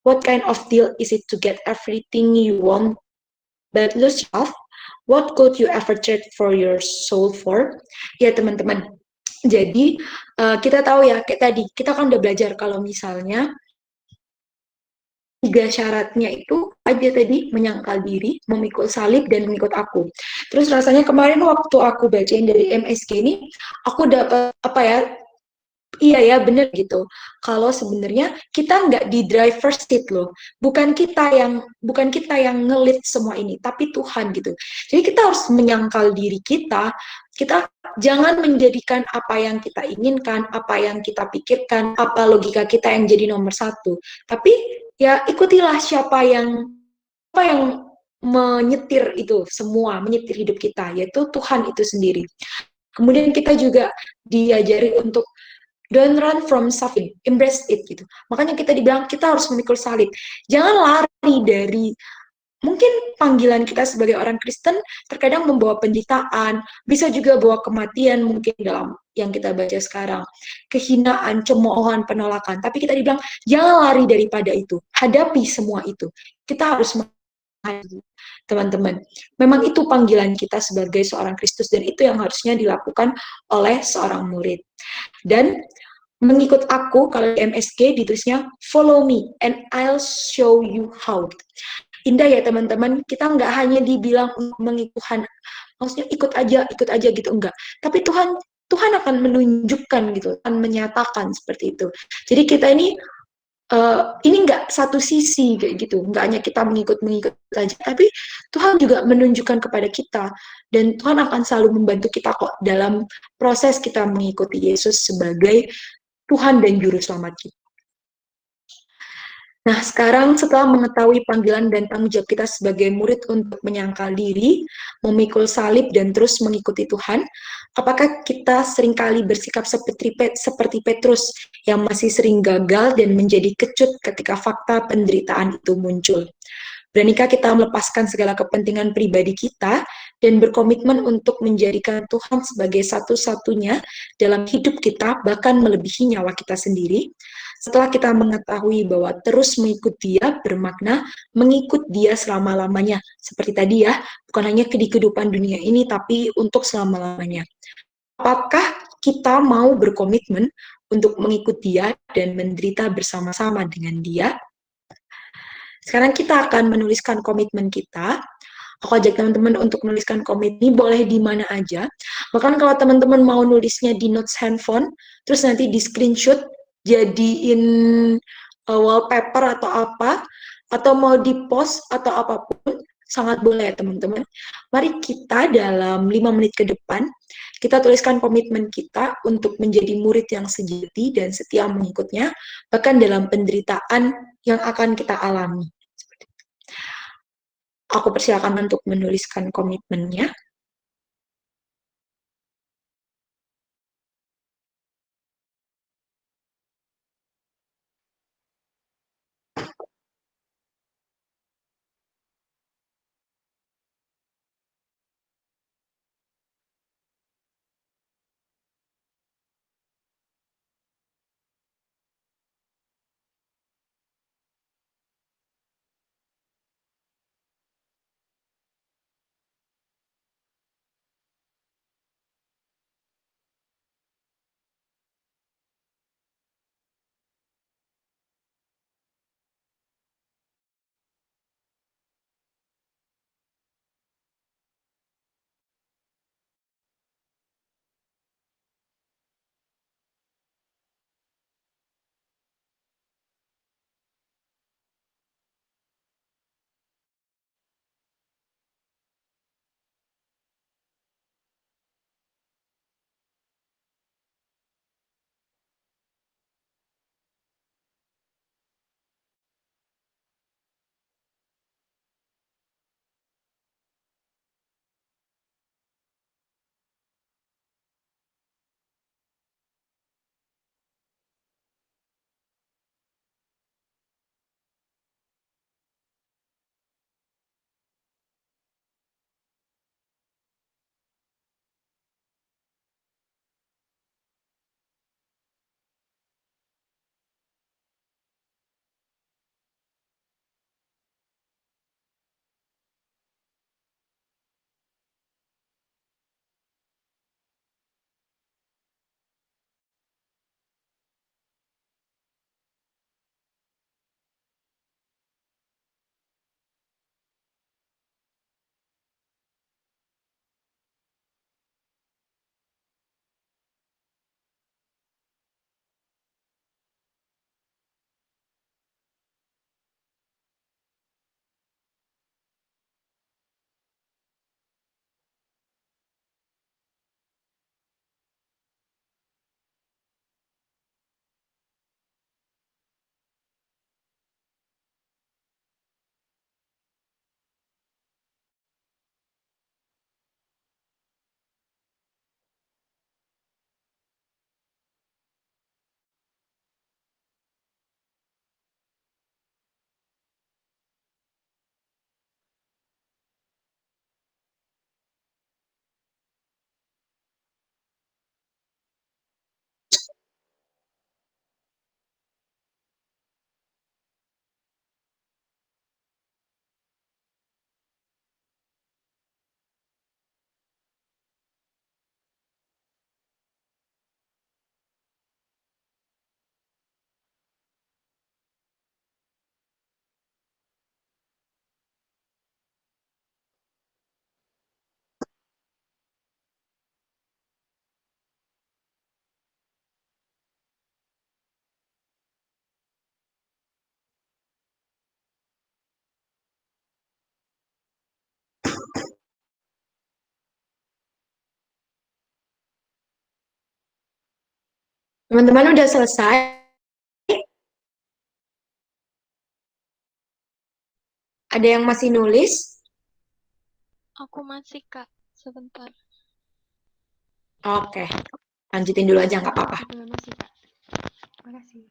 What kind of deal is it to get everything you want but lose yourself? What could you ever trade for your soul for? Ya teman-teman, jadi kita tahu ya, kayak tadi, kita kan udah belajar kalau misalnya 3 syaratnya itu aja tadi, menyangkal diri, memikul salib, dan mengikut aku. Terus rasanya kemarin waktu aku bacain dari MSG ini, aku dapat apa ya, iya ya bener gitu. Kalau sebenarnya kita nggak di driver's seat loh, bukan kita yang ngelit semua ini, tapi Tuhan gitu. Jadi kita harus menyangkal diri kita jangan menjadikan apa yang kita inginkan, apa yang kita pikirkan, apa logika kita yang jadi nomor satu. Tapi ya ikutilah siapa yang menyetir itu semua, menyetir hidup kita, yaitu Tuhan itu sendiri. Kemudian kita juga diajari untuk don't run from suffering, embrace it gitu. Makanya kita dibilang kita harus memikul salib. Jangan lari dari, mungkin panggilan kita sebagai orang Kristen terkadang membawa penderitaan, bisa juga bawa kematian mungkin dalam yang kita baca sekarang, kehinaan, cemoohan, penolakan. Tapi kita dibilang jangan lari daripada itu, hadapi semua itu. Kita harus teman-teman. Memang itu panggilan kita sebagai seorang Kristus dan itu yang harusnya dilakukan oleh seorang murid. Dan mengikut aku, kalau di MSG ditulisnya follow me and I'll show you how. Indah ya teman-teman, kita nggak hanya dibilang mengikut Tuhan, maksudnya ikut aja gitu, enggak. Tapi Tuhan akan menunjukkan gitu, akan menyatakan seperti itu. Jadi kita ini nggak satu sisi kayak gitu, nggak hanya kita mengikut saja, tapi Tuhan juga menunjukkan kepada kita, dan Tuhan akan selalu membantu kita kok dalam proses kita mengikuti Yesus sebagai Tuhan dan Juru Selamat kita. Nah, sekarang setelah mengetahui panggilan dan tanggung jawab kita sebagai murid untuk menyangkal diri, memikul salib, dan terus mengikuti Tuhan, apakah kita seringkali bersikap seperti Petrus yang masih sering gagal dan menjadi kecut ketika fakta penderitaan itu muncul? Beranikah kita melepaskan segala kepentingan pribadi kita dan berkomitmen untuk menjadikan Tuhan sebagai satu-satunya dalam hidup kita, bahkan melebihi nyawa kita sendiri? Setelah kita mengetahui bahwa terus mengikut Dia bermakna mengikut Dia selama-lamanya. Seperti tadi ya, bukan hanya di kehidupan dunia ini, tapi untuk selama-lamanya. Apakah kita mau berkomitmen untuk mengikut Dia dan menderita bersama-sama dengan Dia? Sekarang kita akan menuliskan komitmen kita. Aku ajak teman-teman untuk menuliskan komitmen ini, boleh di mana aja. Bahkan kalau teman-teman mau nulisnya di notes handphone, terus nanti di screenshot, jadiin wallpaper atau apa, atau mau di post atau apapun, sangat boleh teman-teman. Mari kita dalam 5 menit ke depan, kita tuliskan komitmen kita untuk menjadi murid yang sejati dan setia mengikutnya, bahkan dalam penderitaan yang akan kita alami. Aku persilakan untuk menuliskan komitmennya. Teman-teman udah selesai? Ada yang masih nulis? Aku masih, Kak. Sebentar. Oke, lanjutin dulu aja, nggak apa-apa. Belum masih, Kak. Makasih.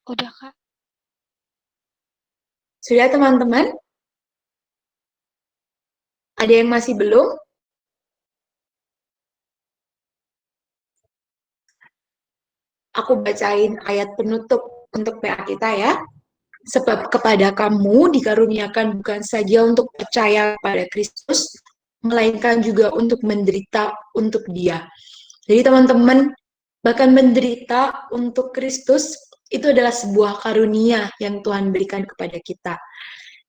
Udah, Kak. Sudah teman-teman? Ada yang masih belum? Aku bacain ayat penutup untuk PA kita ya. Sebab kepada kamu dikaruniakan bukan saja untuk percaya pada Kristus, melainkan juga untuk menderita untuk Dia. Jadi teman-teman, bahkan menderita untuk Kristus itu adalah sebuah karunia yang Tuhan berikan kepada kita.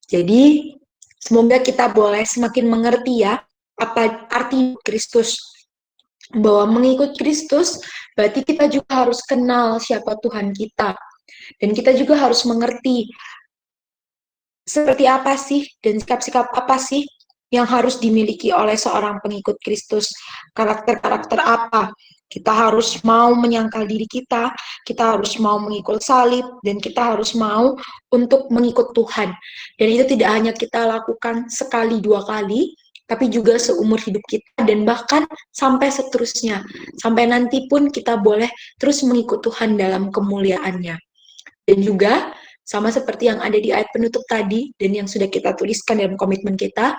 Jadi, semoga kita boleh semakin mengerti ya, apa arti Kristus. Bahwa mengikut Kristus, berarti kita juga harus kenal siapa Tuhan kita. Dan kita juga harus mengerti seperti apa sih dan sikap-sikap apa sih yang harus dimiliki oleh seorang pengikut Kristus. Karakter-karakter apa? Kita harus mau menyangkal diri kita harus mau mengikut salib, dan kita harus mau untuk mengikut Tuhan. Dan itu tidak hanya kita lakukan sekali, dua kali, tapi juga seumur hidup kita, dan bahkan sampai seterusnya. Sampai nanti pun kita boleh terus mengikut Tuhan dalam kemuliaannya. Dan juga, sama seperti yang ada di ayat penutup tadi, dan yang sudah kita tuliskan dalam komitmen kita,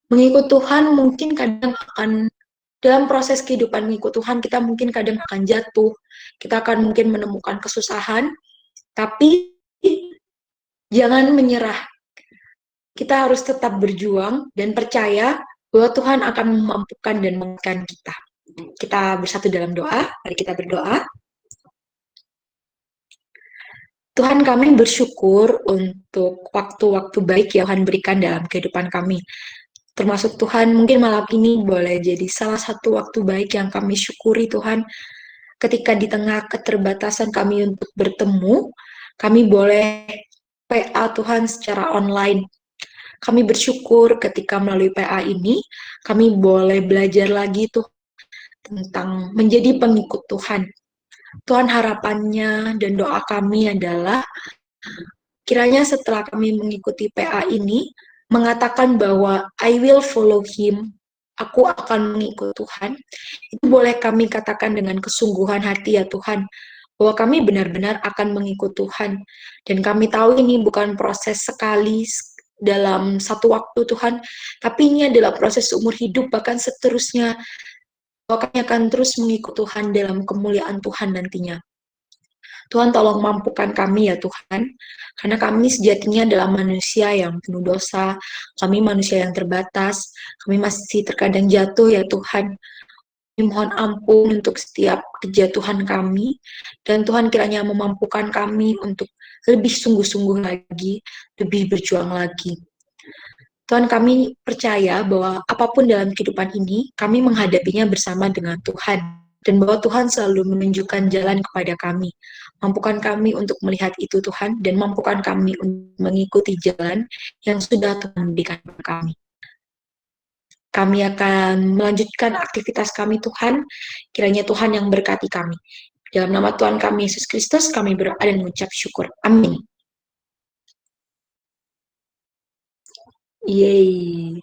mengikut Tuhan mungkin kadang akan, dalam proses kehidupan mengikut Tuhan, kita mungkin kadang akan jatuh, kita akan mungkin menemukan kesusahan, tapi jangan menyerah. Kita harus tetap berjuang dan percaya bahwa Tuhan akan memampukan dan menguatkan kita. Kita bersatu dalam doa, mari kita berdoa. Tuhan, kami bersyukur untuk waktu-waktu baik yang Tuhan berikan dalam kehidupan kami. Termasuk Tuhan, mungkin malam ini boleh jadi salah satu waktu baik yang kami syukuri Tuhan. Ketika di tengah keterbatasan kami untuk bertemu, kami boleh PA Tuhan secara online. Kami bersyukur ketika melalui PA ini, kami boleh belajar lagi tuh tentang menjadi pengikut Tuhan. Tuhan, harapannya dan doa kami adalah kiranya setelah kami mengikuti PA ini, mengatakan bahwa I will follow him, aku akan mengikut Tuhan, itu boleh kami katakan dengan kesungguhan hati ya Tuhan, bahwa kami benar-benar akan mengikut Tuhan. Dan kami tahu ini bukan proses sekali dalam satu waktu Tuhan, tapi ini adalah proses seumur hidup, bahkan seterusnya, bahwa kami akan terus mengikut Tuhan dalam kemuliaan Tuhan nantinya. Tuhan, tolong mampukan kami ya Tuhan, karena kami sejatinya adalah manusia yang penuh dosa, kami manusia yang terbatas, kami masih terkadang jatuh ya Tuhan. Kami mohon ampun untuk setiap kejatuhan kami, dan Tuhan kiranya memampukan kami untuk lebih sungguh-sungguh lagi, lebih berjuang lagi. Tuhan, kami percaya bahwa apapun dalam kehidupan ini, kami menghadapinya bersama dengan Tuhan. Dan bahwa Tuhan selalu menunjukkan jalan kepada kami. Mampukan kami untuk melihat itu Tuhan, dan mampukan kami untuk mengikuti jalan yang sudah Tuhan berikan kepada kami. Kami akan melanjutkan aktivitas kami Tuhan, kiranya Tuhan yang berkati kami. Dalam nama Tuhan kami Yesus Kristus, kami berdoa dan mengucap syukur. Amin. Yeay.